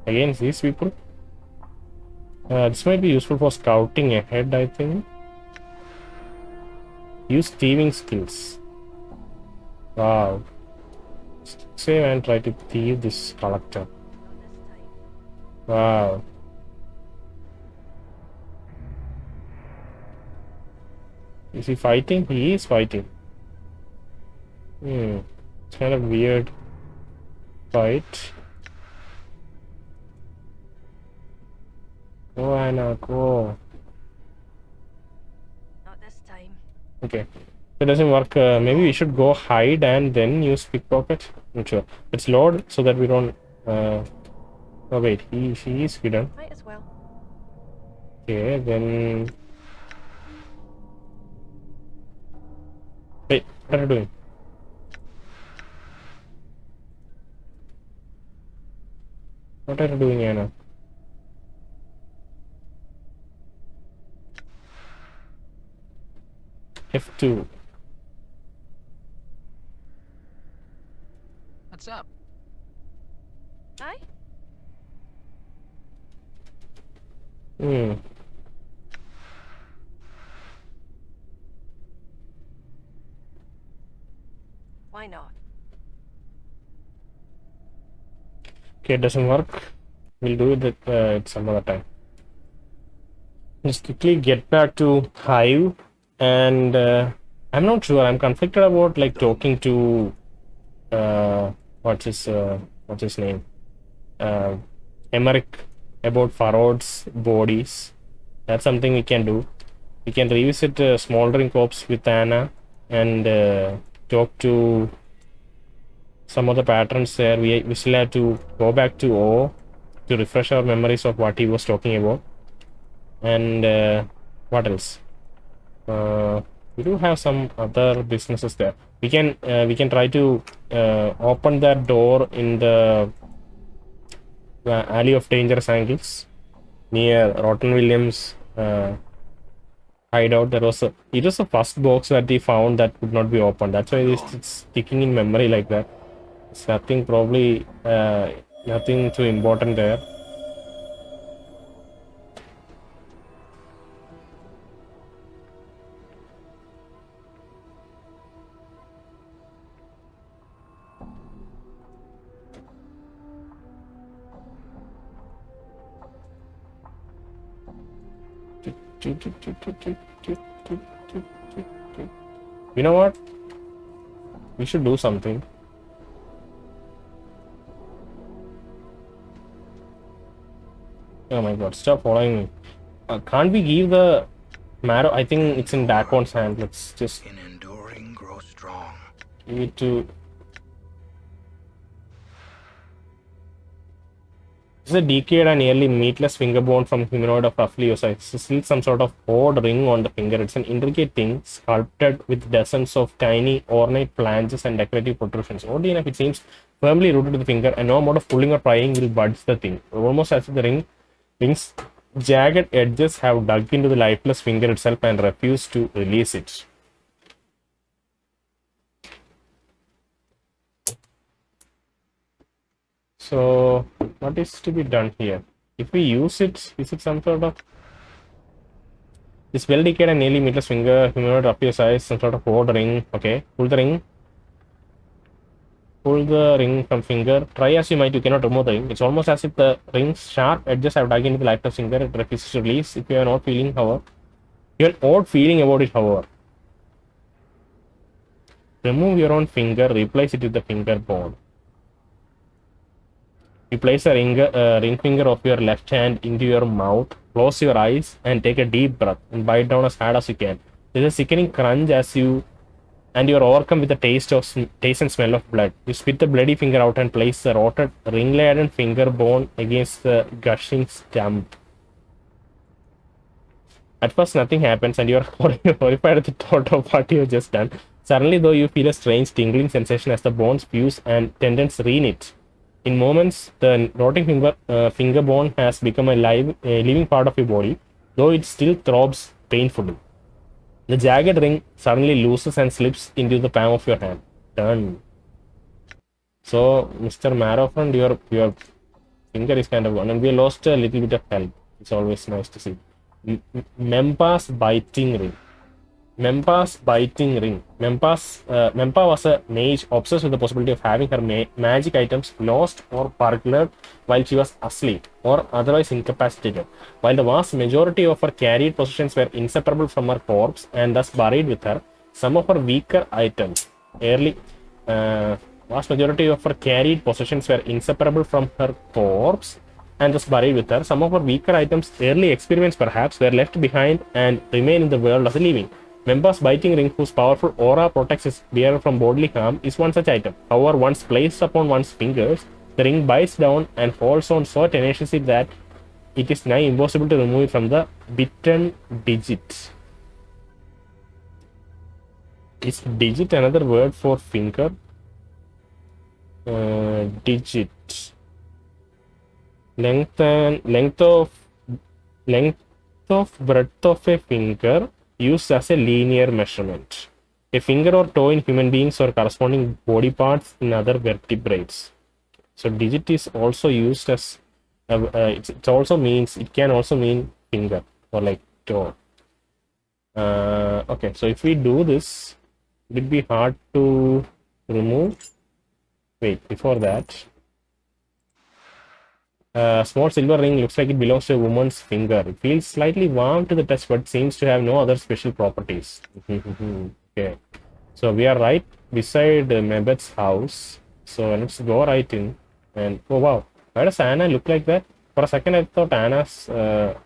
against these people. This might be useful for scouting ahead, I think. Use thieving skills. Wow. Save and try to thieve this collector. Not this time. Wow. Is he fighting? He is fighting. It's kind of weird fight. Go Anna, go. Not this time. Okay. That doesn't work. Maybe we should go hide and then use pickpocket. Not sure. Let's load so that we don't. Oh wait, she is hidden. Might as well. Okay, then. Wait, what are you doing? What are you doing, Anna? F2. What's up? Aye? Why not? Okay, it doesn't work. We'll do it some other time. Just quickly get back to Hive, and I'm not sure. I'm conflicted about like talking to what's his name, Emmerich, about Pharod's bodies. That's something we can do. We can revisit Smoldering Corpse with Anna and talk to some of the patterns there. We still have to go back to O to refresh our memories of what he was talking about. And what else? We do have some other businesses there. We can try to open that door in the Alley of Dangerous Angles near Rotten Williams hideout. It was the first box that we found that could not be opened. That's why it's sticking in memory like that. It's nothing, probably nothing too important there. You know what? We should do something. Oh my god, stop following me. Can't we give the marrow? I think it's in Dakon's hand. Let's just In enduring, grow strong. give it to. This is a decayed and nearly meatless finger bone from humanoid of roughly your size. It's still some sort of odd ring on the finger. It's an intricate thing sculpted with dozens of tiny ornate flanges and decorative protrusions. Oddly enough, it seems firmly rooted to the finger, and no amount of pulling or prying will budge the thing. Almost as if the ring's jagged edges have dug into the lifeless finger itself and refuse to release it. So, what is to be done here? If we use it, is it some sort of this well decayed and nearly meatless finger, humanoid up your size, some sort of odd ring? Okay, pull the ring. Pull the ring from finger. Try as you might, you cannot remove the ring. It's almost as if the ring's sharp edges have dug into the lifeless finger. It refuses to release. If you are not feeling, however, you have an odd feeling about it, however. Remove your own finger, replace it with the finger bone. You place a ring finger of your left hand into your mouth, close your eyes, and take a deep breath and bite down as hard as you can. There's a sickening crunch as you are overcome with the taste and smell of blood. You spit the bloody finger out and place the rotted ring-laden finger bone against the gushing stump. At first, nothing happens, and you are horrified at the thought of what you have just done. Suddenly, though, you feel a strange tingling sensation as the bones fuse and tendons reknit. In moments, the rotting finger bone has become a living part of your body, though it still throbs painfully. The jagged ring suddenly looses and slips into the palm of your hand. Done. So, Mr. Marrowfront, your finger is kind of gone, and we lost a little bit of health. It's always nice to see. Mempa's biting ring. Mempa was a mage obsessed with the possibility of having her magic items lost or burglared while she was asleep or otherwise incapacitated. While the vast majority of her carried possessions were inseparable from her corpse and thus buried with her, some of her weaker items, vast majority of her carried possessions were inseparable from her corpse and thus buried with her. Some of her weaker items, early experiments perhaps, were left behind and remain in the world of the living. Member's biting ring, whose powerful aura protects his bearer from bodily harm, is one such item. However, once placed upon one's fingers, the ring bites down and holds on so tenaciously that it is nigh impossible to remove it from the bitten digit. Is digit another word for finger? Digit. Length of breadth of a finger used as a linear measurement. A finger or toe in human beings or corresponding body parts in other vertebrates. So digit is also used as it can also mean finger or like toe. Okay, so if we do this, it would be hard to remove. Wait, before that, a small silver ring looks like it belongs to a woman's finger. It feels slightly warm to the touch, but seems to have no other special properties. Okay, so we are right beside Mebet's house. So let's go right in. And oh wow, why does Anna look like that? For a second, I thought Anna's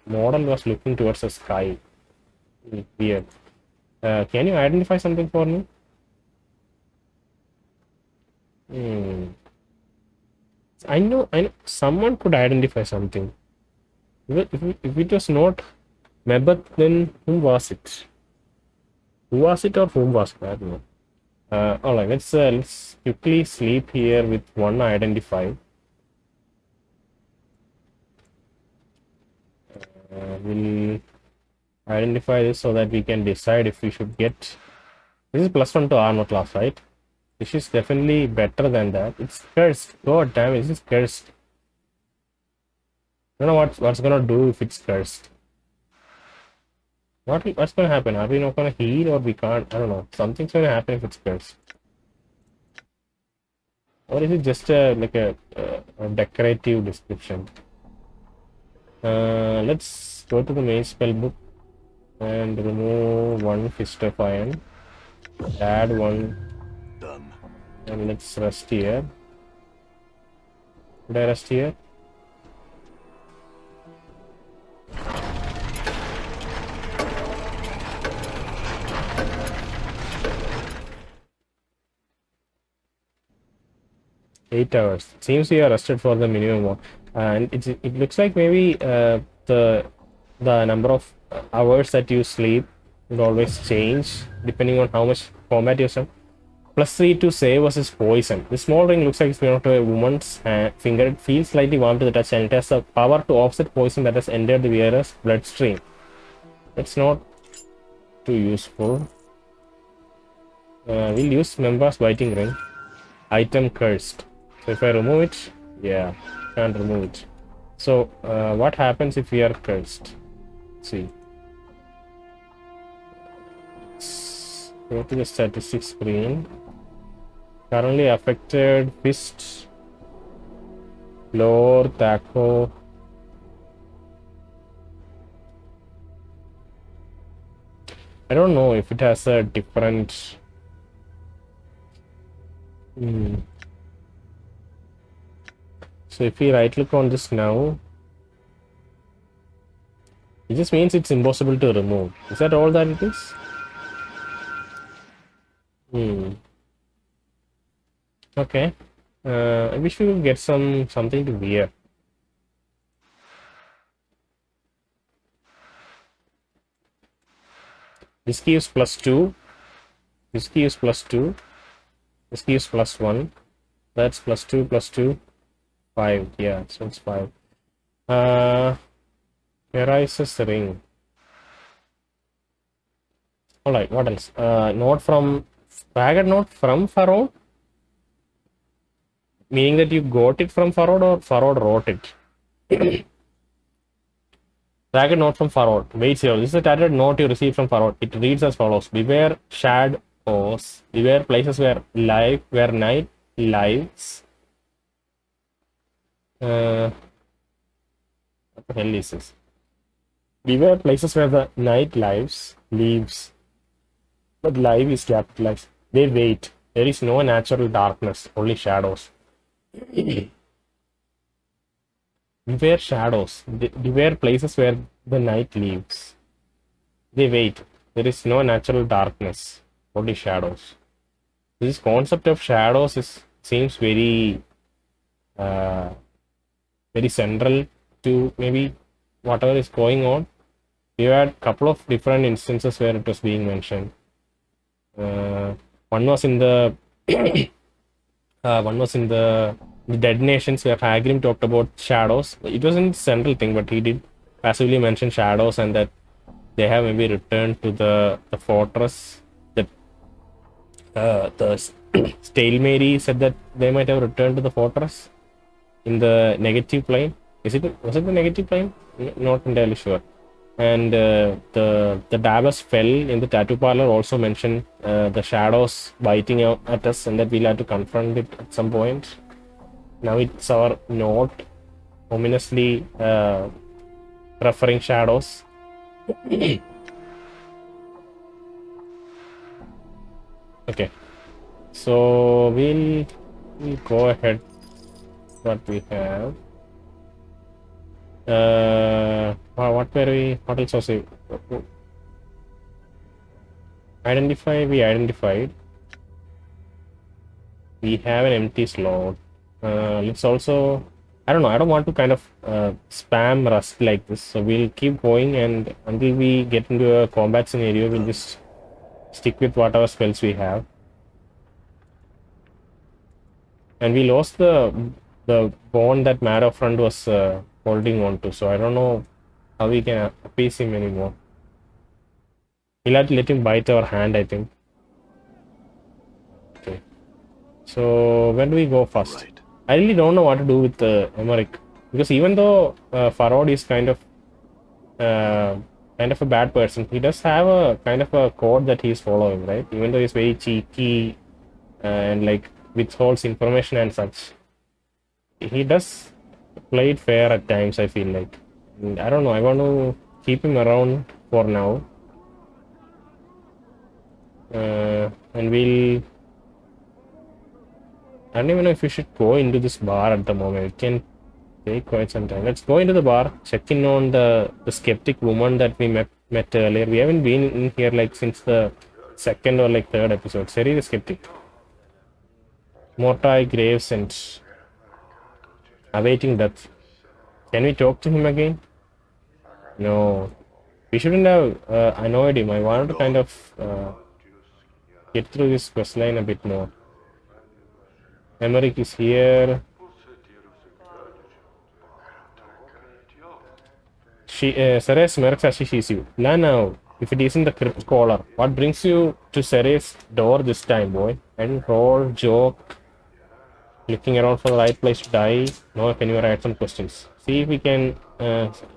model was looking towards the sky. Weird. Can you identify something for me? Hmm. I know someone could identify something. If it was not Mebat, then whom was it? Who was it or whom was it? I don't know. Alright, let's quickly sleep here with one identified. We'll identify this so that we can decide if we should get. This is +1 to armor class, right? This is definitely better than that. It's cursed. God damn it, this is cursed. I don't know what's gonna do if it's cursed. What's gonna happen? Are we not gonna heal or we can't? I don't know. Something's gonna happen if it's cursed. Or is it just a decorative description? Let's go to the main spell book and remove one Fist of Iron. Add one. Done. And let's rest here. Did I rest here? $8. Seems we are rested for the minimum, and it looks like maybe the number of hours that you sleep will always change depending on how much combat you have. +3 to save versus poison. The small ring looks like it's made out of a woman's finger. It feels slightly warm to the touch, and it has the power to offset poison that has entered the wearer's bloodstream. It's not too useful. We'll use Membra's biting ring. Item cursed. So if I remove it, yeah, can't remove it. So what happens if we are cursed? Let's see. Let's go to the statistics screen. Currently affected fist, lore, taco. I don't know if it has a different. So if we right click on this now, it just means it's impossible to remove. Is that all that it is? Okay. I wish we could get something to wear. This gives +2. This gives +2. This gives +1. That's +2, +2. 5. Yeah, so it's 5. Arises ring. Alright, what else? Note from Ragged note from Pharod? Meaning that you got it from Pharod or Pharod wrote it? Ragged note from Pharod. Wait here. This is a tattered note you received from Pharod. It reads as follows: beware shadows. Beware places where night lives. What the hell is this? Beware places where the night leaves. But live is capitalized. They wait. There is no natural darkness, only shadows. Beware shadows. Beware places where the night leaves. They wait. There is no natural darkness, only shadows. This concept of shadows seems very very central to maybe whatever is going on. We had a couple of different instances where it was being mentioned. One was in the Dead Nations where Hagrim talked about shadows. It wasn't central thing, but he did passively mention shadows and that they have maybe returned to the fortress. That the Stale Mary said that they might have returned to the fortress in the negative plane. Was it the negative plane? Not entirely sure. And the dabbers fell in the tattoo parlor also mentioned the shadows biting out at us and that we'll have to confront it at some point. Now it's our note ominously referring shadows. Okay, so we'll go ahead. What we have. What else was it? Identify, we identified. We have an empty slot. Let's also, I don't know, I don't want to kind of spam Rust like this. So we'll keep going, and until we get into a combat scenario, we'll just stick with whatever spells we have. And we lost the bond that Marrowfront was holding on to, so I don't know how we can appease him anymore. We'll have to let him bite our hand, I think. Okay. So when do we go first? Right. I really don't know what to do with Emmerich, because even though Pharod is uh, kind of a bad person, he does have a kind of a code that he's following, right? Even though he's very cheeky and like withholds information and such, he does play it fair at times, I feel like. And I don't know, I want to keep him around for now. And we'll... I don't even know if we should go into this bar at the moment. It can take quite some time. Let's go into the bar, check in on the skeptic woman that we met earlier. We haven't been in here like since the second or like third episode. Seri the skeptic. Mortai Graves and awaiting death. Can we talk to him again? No. We shouldn't have annoyed him. I wanted to kind of get through this questline a bit more. Emmerich is here. Ceres smirks as she sees you. Now, if it isn't the crypt caller, what brings you to Ceres' door this time, boy? And roll, joke, looking around for the right place to die. No, can you write some questions? See if we can.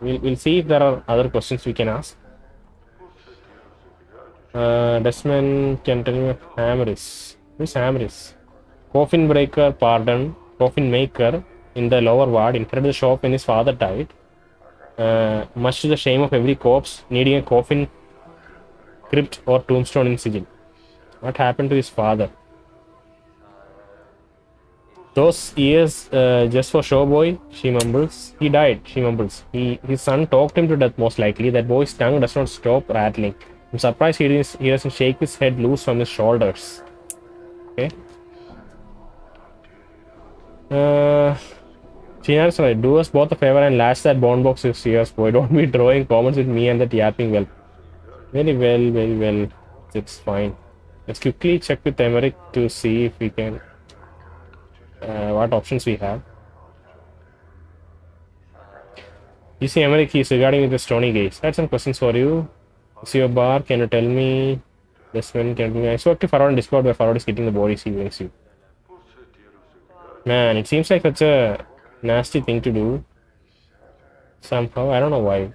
We'll see if there are other questions we can ask. Desmond can tell me Hamris. Who's Hamris? Coffin breaker, pardon. Coffin maker in the lower ward entered the shop when his father died. Much to the shame of every corpse, needing a coffin, crypt, or tombstone in sigil. What happened to his father? Those years just for show, boy, she mumbles. He died, she mumbles. His son talked him to death, most likely. That boy's tongue does not stop rattling. I'm surprised he doesn't shake his head loose from his shoulders. Okay. China's right. Do us both a favor and latch that bone box with yours, boy. Don't be drawing comments with me and that yapping well. Very well, very well. It's fine. Let's quickly check with Emmerich to see if we can... what options we have. You see, Emmerich, he's regarding with the stony gaze. I had some questions for you. See your bar, can you tell me... This one, can you tell me... I spoke to Pharod on Discord where Pharod is getting the bodies he brings you. Man, it seems like such a nasty thing to do. Somehow, I don't know why.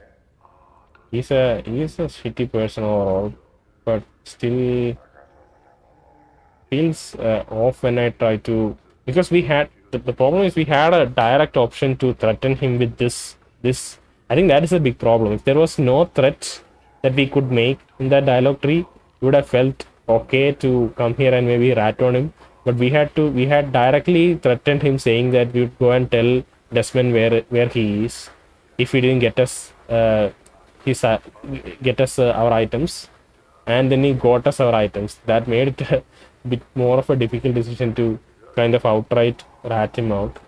He's a shitty person overall, but still feels off when I try to, because we had the problem is we had a direct option to threaten him with this. I think that is a big problem. If there was no threat that we could make in that dialogue tree, we would have felt okay to come here and maybe rat on him. But we had directly threatened him, saying that we would go and tell Desmond where he is if he didn't get us our items, and then he got us our items. That made it a bit more of a difficult decision to kind of outright rat him out.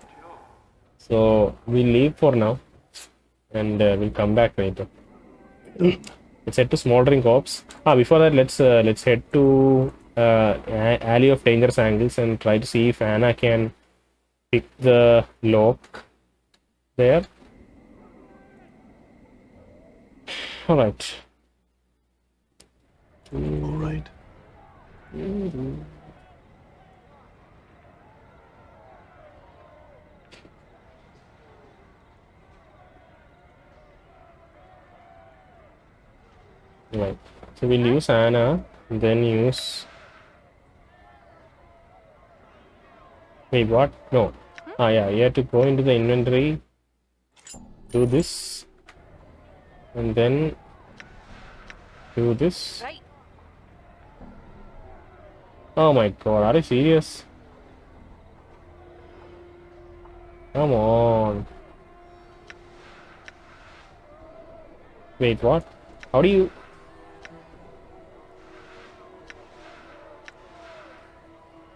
So we'll leave for now, and we'll come back later. Let's head to Smoldering Corpse. Before that, let's head to Alley of Dangerous Angles and try to see if Anna can pick the lock there. All right. All right. Right. So we'll use Anna, then use... Wait, what? No. Yeah, you have to go into the inventory, do this, and then do this. Right. Oh my god, are you serious? Come on. Wait, what? How do you...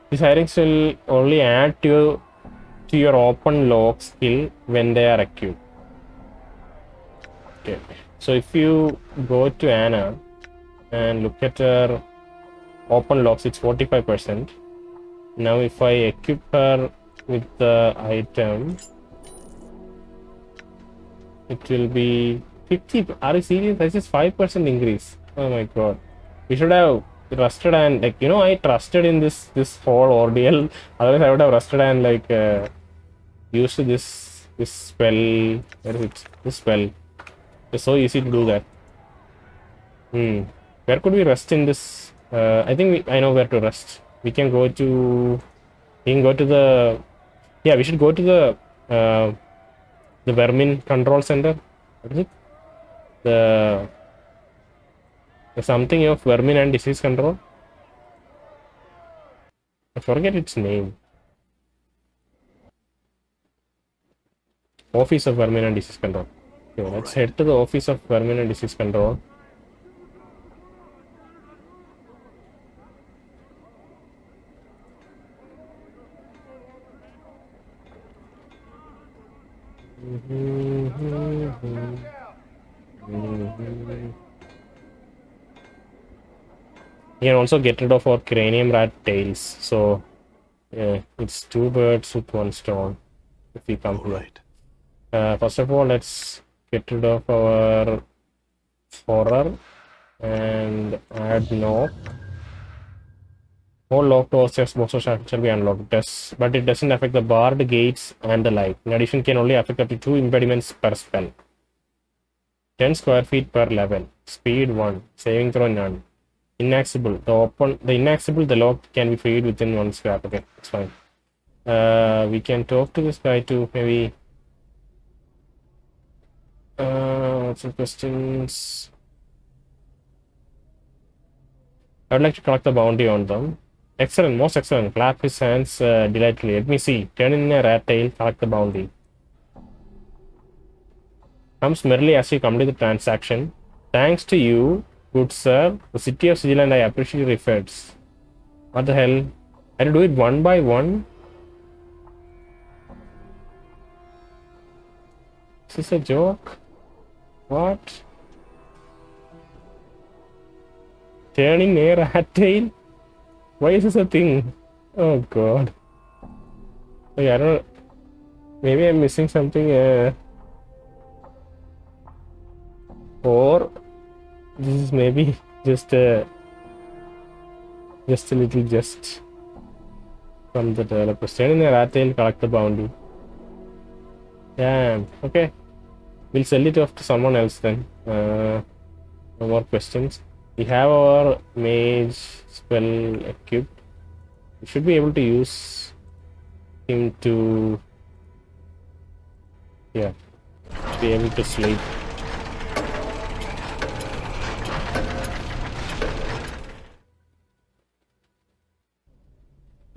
These hirings will only add to your open log skill when they are acute. Okay. So if you go to Anna and look at her open logs, it's 45%. Now if I equip her with the item, it will be 50. Are you serious? That's just 5% increase. Oh my god. We should have rusted and like, I trusted in this whole ordeal. Otherwise I would have rusted and like used this spell. Where is it? This spell. It's so easy to do that. Where could we rest in this? I think I know where to rest. We can go to. We can go to the. Yeah, we should go to the vermin control center. What is it? The something of vermin and disease control. I forget its name. Office of Vermin and Disease Control. Okay, let's head to the Office of Vermin and Disease Control. You can also get rid of our cranium rat tails. So, yeah, it's 2 birds with 1 stone if we come here. First of all, let's get rid of our horror and add knock. All locked doors shall be unlocked. But it doesn't affect the barred gates and the light. In addition, can only affect up to 2 impediments per spell. 10 square feet per level. Speed 1. Saving throw none. Inaccessible. The lock can be freed within 1 scrap. Okay, that's fine. We can talk to this guy too, maybe. What's the questions? I would like to collect the bounty on them. Excellent, most excellent. Clap his hands delightfully. Let me see. Turn in a rat tail, collect the bounty. Comes merely as you complete the transaction. Thanks to you, good sir. The city of Switzerland, I appreciate your efforts. What the hell? I had to do it one by one? Is this a joke? What? Turning a rat tail? Why is this a thing? Oh god. Okay, I don't. Maybe I'm missing something. Or this is maybe just a little just from the developer. Stand in a rat tail, collect the bounty. Damn. Okay. We'll sell it off to someone else then. No more questions. We have our mage spell equipped. We should be able to use him to, yeah, be able to sleep.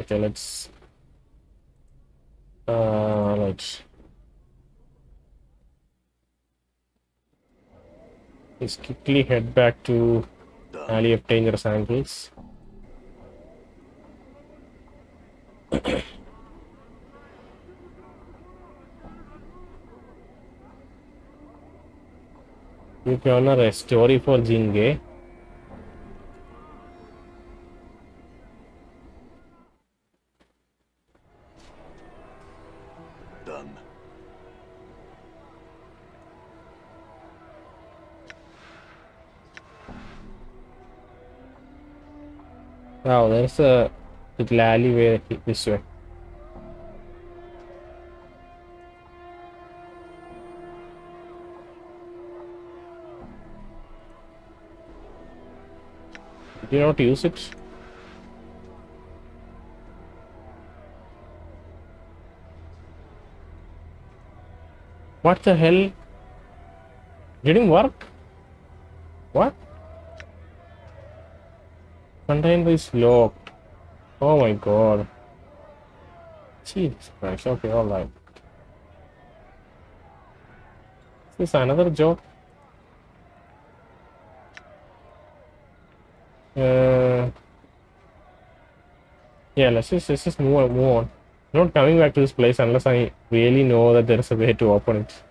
Okay, let's let's quickly head back to Alley of Dangerous Angles. You can honor a story for Jinge. Done. Wow, there's a little alleyway this way. Did you not use it? What the hell? Didn't work? What? Container is locked. Oh my god. Jesus Christ. Okay, alright. Is this another joke? Yeah, Yeah, let's just move on. I'm not coming back to this place unless I really know that there is a way to open it.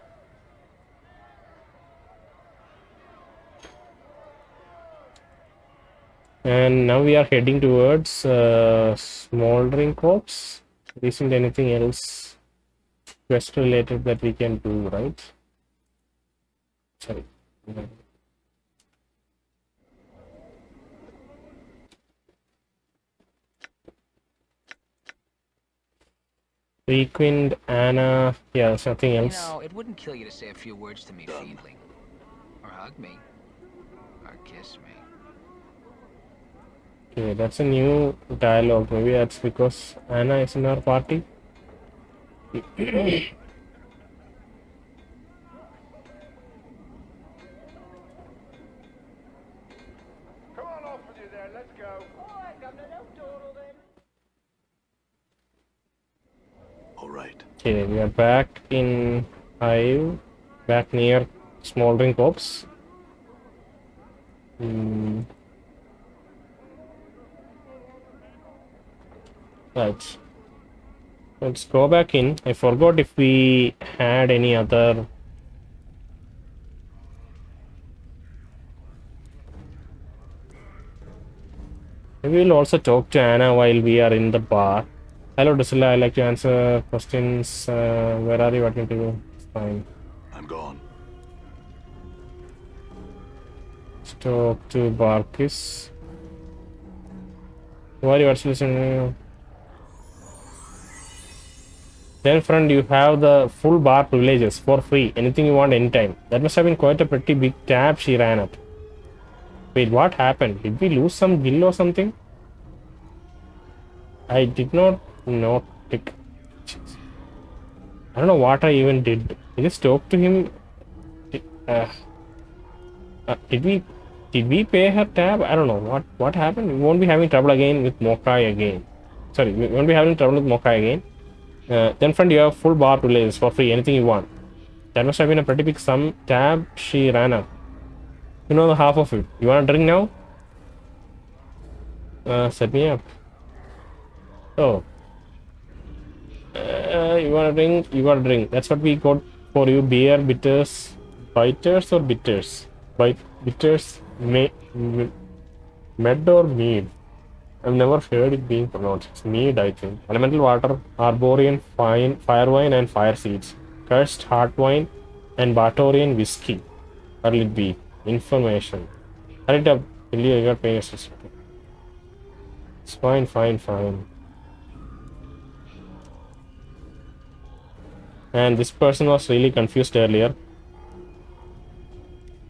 And now we are heading towards Smoldering Corpse. There isn't anything else quest related that we can do, right? Sorry. Frequent Anna. Yeah, there's nothing You else. know, it wouldn't kill you to say a few words to me, Fiendling. Or hug me. Or kiss me. Okay, that's a new dialogue. Maybe that's because Anna is in our party. Come on off with you there, let's go. All right. Okay, we are back in Hive, back near Smoldering Corpse. Right. Let's go back in. I forgot if we had any other. Maybe we'll also talk to Anna while we are in the bar. Hello, Drusilla. I like to answer questions. Where are you? What can you do? It's fine. I'm gone. Let's talk to Barkis. Who are you? What's listening? Then, friend, you have the full bar privileges for free. Anything you want anytime. That must have been quite a pretty big tab she ran up. Wait, what happened? Did we lose some bill or something? I did not tick. I don't know what I even did. I just talked to him. Did we pay her tab? I don't know what happened. We won't be having trouble again with Mokai again. Sorry, we won't be having trouble with Mokai again. Then, friend, you have full bar privileges for free. Anything you want. That must have been a pretty big sum tab she ran up. You know the half of it. You want a drink now? Set me up. Oh. You want a drink? You got a drink. That's what we got for you. Beer, bitters, biters or bitters? Bitters, med or mead? I've never heard it being pronounced. It's mead, I think. Elemental water, Arborian, fire wine, and fire seeds. Cursed heart wine, and Bartorian whiskey. What'll it be? Information. Hurry it up. Really, I got paying assist. It's fine. And this person was really confused earlier.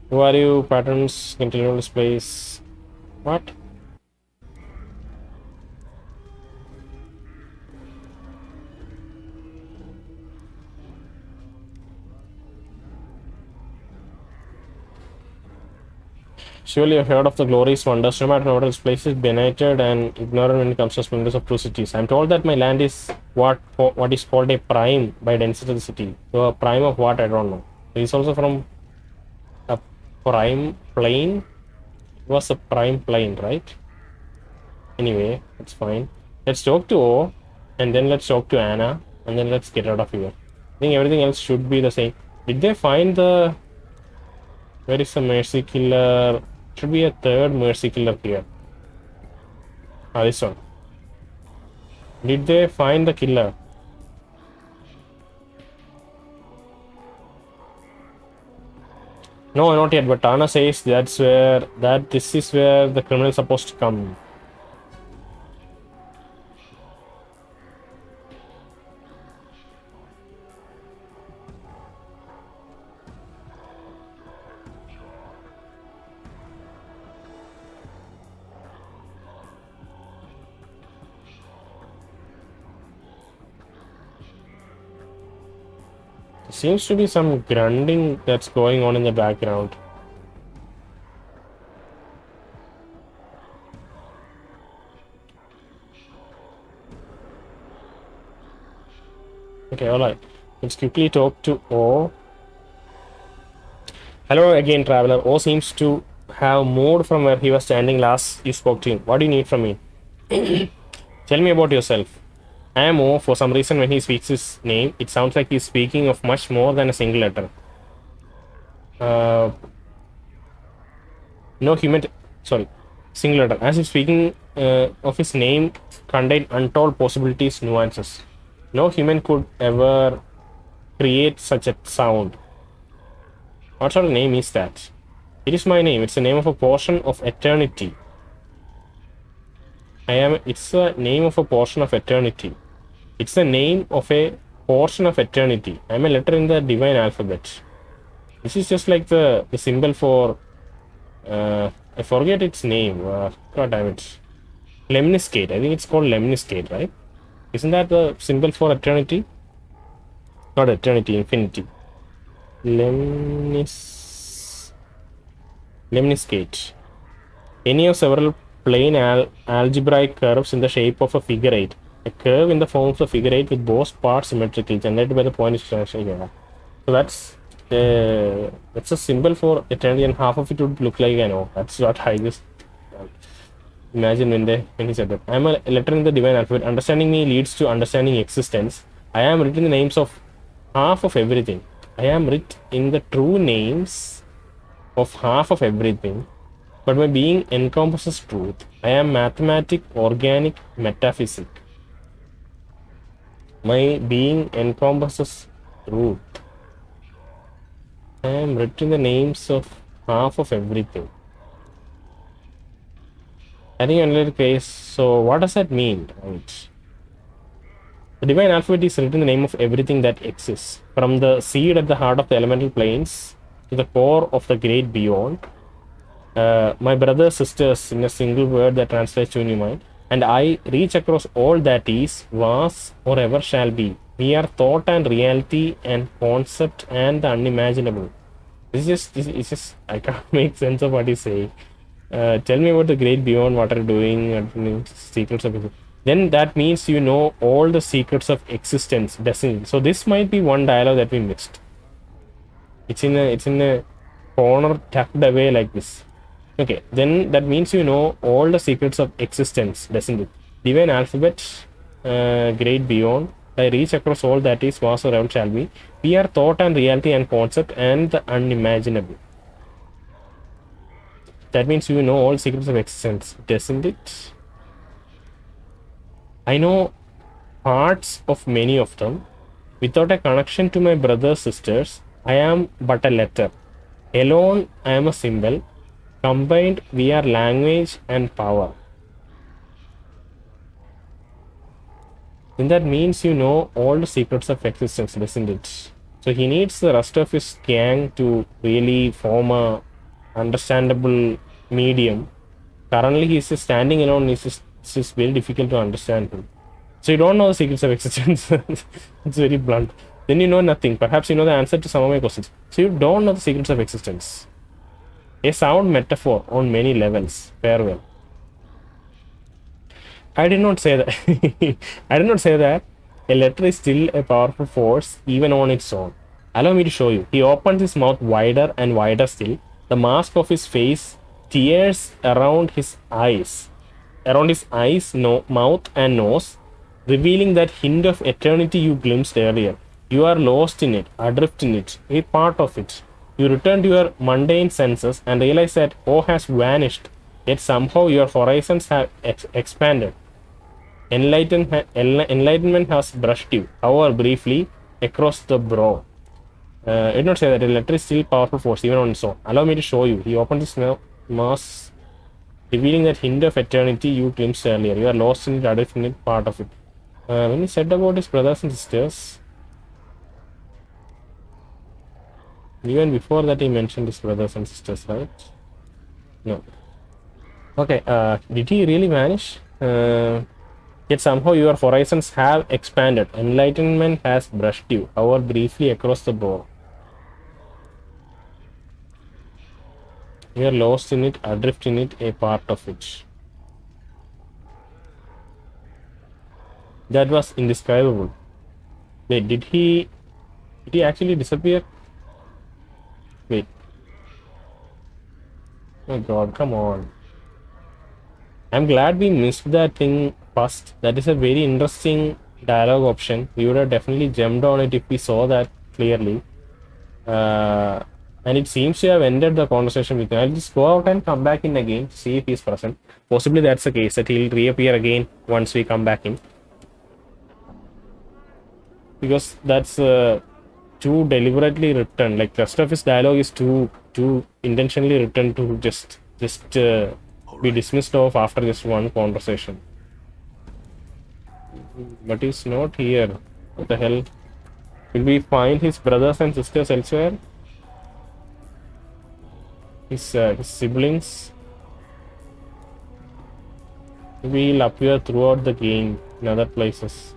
Who are you? Patterns, continue this place. What? Surely you've heard of the glorious wonders. No matter what else, place is benighted and ignorant when it comes to splendors of true cities. I'm told that my land is what is called a prime by density of the city. So a prime of what? I don't know. He's also from a prime plane. It was a prime plane, right? Anyway, that's fine. Let's talk to O, and then let's talk to Anna, and then let's get out of here. I think everything else should be the same. Did they find the... Where is the mercy killer? Should be a third mercy killer here. This one. Did they find the killer? No, not yet, but Tana says this is where the criminal is supposed to come. Seems to be some grinding that's going on in the background. Okay, alright. Let's quickly talk to O. Hello again, traveler. O seems to have moved from where he was standing last you spoke to him. What do you need from me? Tell me about yourself. I am O. For some reason, when he speaks his name, it sounds like he's speaking of much more than a single letter. No human. Sorry, single letter. As if speaking of his name contained untold possibilities, nuances. No human could ever create such a sound. What sort of name is that? It is my name. It's the name of a portion of eternity. It's the name of a portion of eternity. It's the name of a portion of eternity. I'm a letter in the divine alphabet. This is just like the symbol for I forget its name. God damn it. Lemniscate. I think it's called Lemniscate, right? Isn't that the symbol for eternity? Not eternity, infinity. Lemniscate. Any of several plane algebraic curves in the shape of a figure 8. A curve in the form of a figure 8 with both parts symmetrical, generated by the point extension. Yeah. So that's a symbol for eternity, and half of it would look like I know. That's what I just imagine when he said that. I am a letter in the divine alphabet. Understanding me leads to understanding existence. I am written in the names of half of everything. I am written in the true names of half of everything. But my being encompasses truth. I am mathematic, organic, metaphysic. My being encompasses truth. I am written the names of half of everything. I think another case. So what does that mean? Right. The divine alphabet is written in the name of everything that exists, from the seed at the heart of the elemental planes to the core of the great beyond. My brothers, sisters, in a single word that translates to in your mind, and I reach across all that is, was, or ever shall be. We are thought and reality and concept and the unimaginable. It's just, I can't make sense of what he's saying. Tell me about the great beyond, what are you doing, secrets of it. Then that means you know all the secrets of existence, doesn't it? So this might be one dialogue that we missed. It's in a corner tucked away like this. Okay, then that means you know all the secrets of existence, doesn't it? Divine alphabet, great beyond. I reach across all that is, was, or ever shall be. We are thought and reality and concept and the unimaginable. That means you know all secrets of existence, doesn't it? I know parts of many of them. Without a connection to my brothers, sisters, I am but a letter. Alone, I am a symbol. Combined, we are language and power. Then that means you know all the secrets of existence, doesn't it? So he needs the rest of his gang to really form a understandable medium. Currently, he's just standing alone. It's just very difficult to understand him. So you don't know the secrets of existence. It's very blunt. Then you know nothing. Perhaps you know the answer to some of my questions. So you don't know the secrets of existence. A sound metaphor on many levels. Farewell. I did not say that. I did not say that. A letter is still a powerful force, even on its own. Allow me to show you. He opens his mouth wider and wider still. The mask of his face tears around his eyes. Around his eyes, mouth, and nose, revealing that hint of eternity you glimpsed earlier. You are lost in it, adrift in it, a part of it. You return to your mundane senses and realize that all has vanished, yet somehow your horizons have expanded. Enlightenment has brushed you, however briefly, across the brow. I did not say that a letter is still powerful force, even on its own. Allow me to show you. He opened his mask, revealing that hint of eternity you glimpsed earlier. You are lost in it, adrift in it, part of it. When he said about his brothers and sisters, even before that he mentioned his brothers and sisters, right? No. Okay, did he really vanish? Yet somehow your horizons have expanded. Enlightenment has brushed you, however briefly, across the brow. You are lost in it, adrift in it, a part of it. That was indescribable. Wait, did he actually disappear? Wait. Oh god, come on. I'm glad we missed that thing first. That is a very interesting dialogue option. We would have definitely jumped on it if we saw that clearly. And it seems to have ended the conversation with him. I'll just go out and come back in again, see if he's present. Possibly that's the case, that he'll reappear again once we come back in. Because that's too deliberately written. Like, the rest of his dialogue is too intentionally written to just be dismissed off after just one conversation. But he's not here. What the hell? Will we find his brothers and sisters elsewhere? His siblings? Maybe he'll appear throughout the game in other places.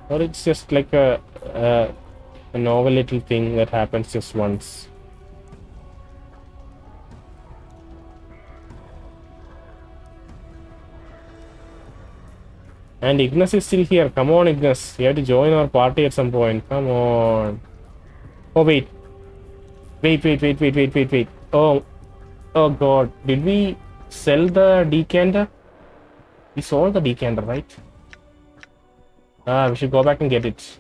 Or it's just like a novel little thing that happens just once. And Ignis is still here. Come on, Ignis. You have to join our party at some point. Come on. Oh, wait. Wait. Oh God. Did we sell the decanter? We sold the decanter, right? We should go back and get it.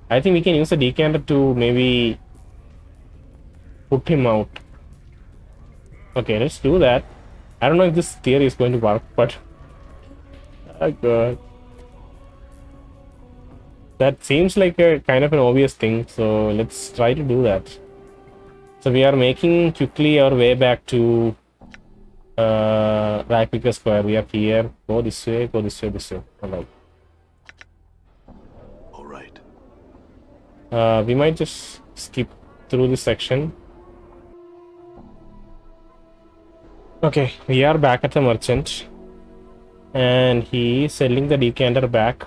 I think we can use the decanter to maybe put him out. Okay, let's do that. I don't know if this theory is going to work, but oh God. That seems like a kind of an obvious thing, so let's try to do that. So we are making quickly our way back to Rackpicker Square. We are here. Go this way. This way. All right. We might just skip through this section. Okay, we are back at the merchant. And he is selling the decanter back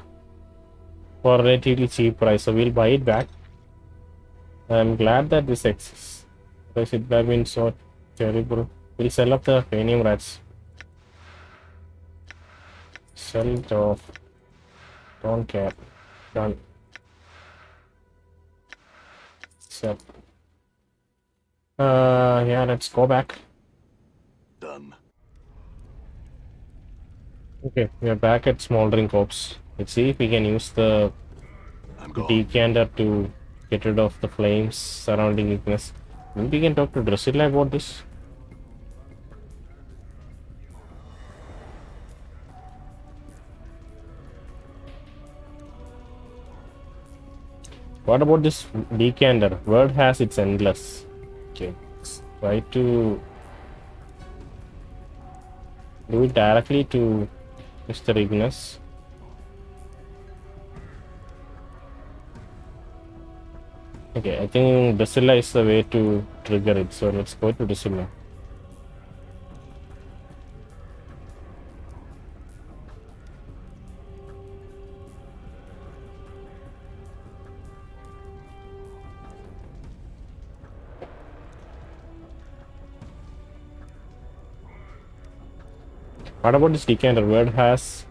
for a relatively cheap price, so we'll buy it back. I'm glad that this exists, because it would have been so terrible. We'll sell up the Panium Rats. Sell it off. Don't care. Done. Sell. Yeah, let's go back. Done. Okay, we are back at Smoldering Corpse. Let's see if we can use the I'm gone. decanter to get rid of the flames surrounding Ignis. Maybe we can talk to Drusilla about this. What about this decanter? Word has its endless. Okay, let's try to do it directly to Mr. Ignis. Okay, I think Drusilla is the way to trigger it, so let's go to Drusilla. What about this decanter? Word has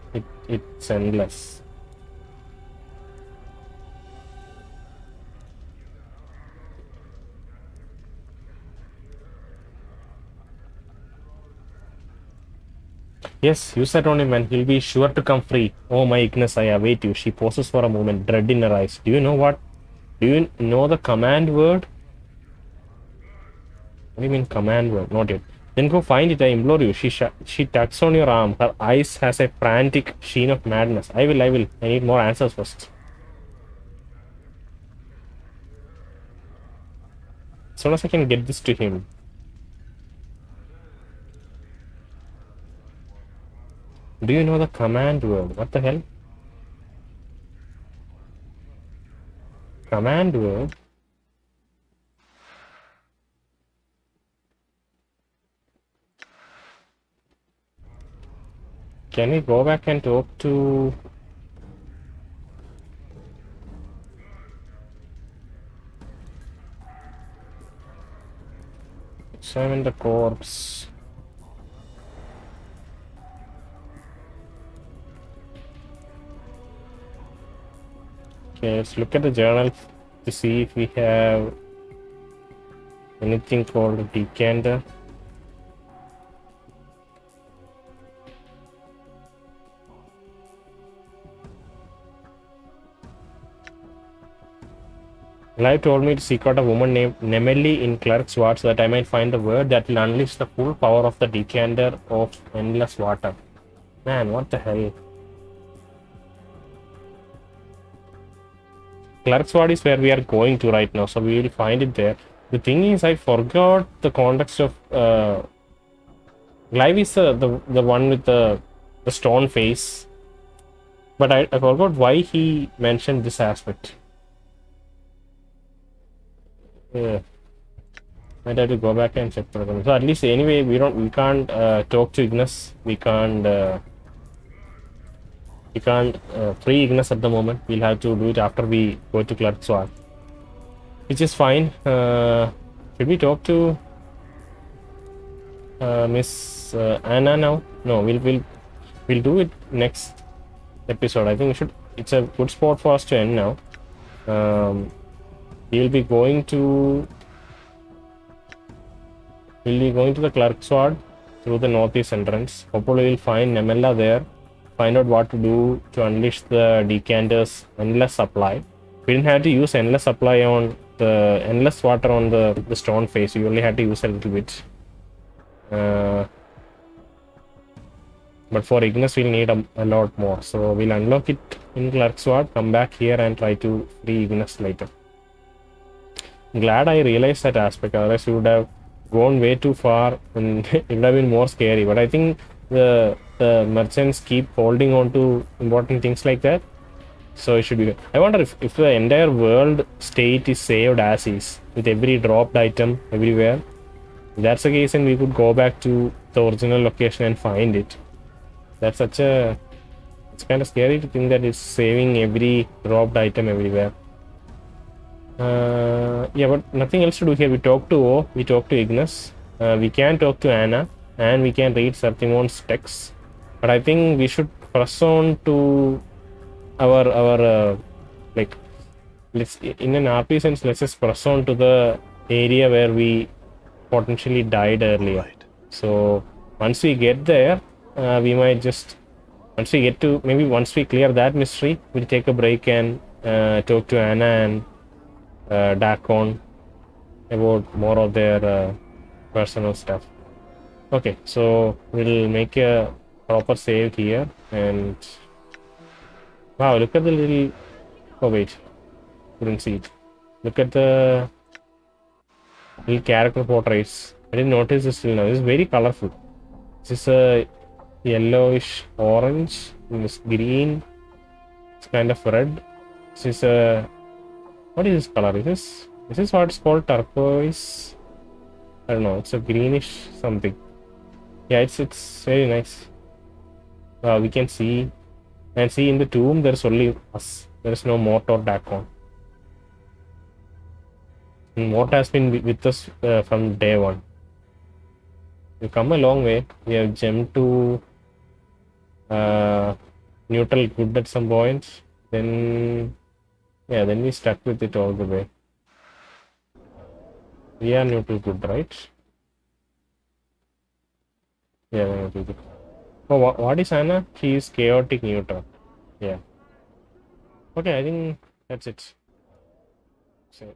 it's endless. Yes, use that on him and he'll be sure to come free. Oh my Ignis, I await you. She pauses for a moment, dread in her eyes. Do you know what? Do you know the command word? What do you mean command word? Not yet. Then go find it, I implore you. She tugs on your arm. Her eyes has a frantic sheen of madness. I will. I need more answers first. As soon as I can get this to him. Do you know the command word? What the hell? Command word? Can we go back and talk to... Examine the corpse. Okay, let's look at the journal to see if we have anything called a decanter. Live told me to seek out a woman named Nemeli in Clerk's Ward so that I might find the word that will unleash the full power of the decanter of endless water. Man, what the hell? Clerk's Ward is where we are going to right now, so we will find it there. The thing is, I forgot the context of Live is the one with the stone face, but I forgot why he mentioned this aspect. Yeah. Might have to go back and check for them. So at least anyway, we can't talk to Ignis. We can't free Ignis at the moment. We'll have to do it after we go to Clerk's Ward, which is fine. Should we talk to Miss Anna now? No, we'll do it next episode. I think we should. It's a good spot for us to end now. We'll be going to the Clerk's Ward through the northeast entrance. Hopefully we'll find Nemella there, find out what to do to unleash the decanter's endless supply. We didn't have to use endless supply on the endless water on the stone face. We only had to use a little bit. But for Ignis we'll need a lot more. So we'll unlock it in Clerk's Ward, come back here and try to free Ignis later. Glad I realized that aspect, otherwise we would have gone way too far and it would have been more scary. But I think the merchants keep holding on to important things like that, so it should be good. I wonder if the entire world state is saved as is, with every dropped item everywhere. If that's the case, and we could go back to the original location and find it. That's it's kind of scary to think that it's saving every dropped item everywhere. Yeah, but nothing else to do here. We talk to O, we talk to Ignis, we can talk to Anna, and we can read Sertimon's text. But I think we should press on to our like, let's in an RP sense, let's just press on to the area where we potentially died earlier. Right. So once we get there, we might just once we clear that mystery, we'll take a break and talk to Anna and Dakon about more of their personal stuff. Okay, so we'll make a proper save here, and wow, look at the little, oh wait, couldn't see it. Look at the little character portraits. I didn't notice this till now. This is very colorful. This is a yellowish orange, this green, it's kind of red. This is a, what is this color? Is this what it's called? Turquoise? I don't know. It's a greenish something. Yeah, it's very nice. We can see in the tomb there's only us. There is no Mort or Dakon. Mort has been with us from day one. We've come a long way. We have jumped to neutral good at some points. Then we stuck with it all the way. We are neutral good, right? Yeah, we're neutral good. Oh, what is Anna? She is chaotic neutral. Yeah. Okay, I think that's it. So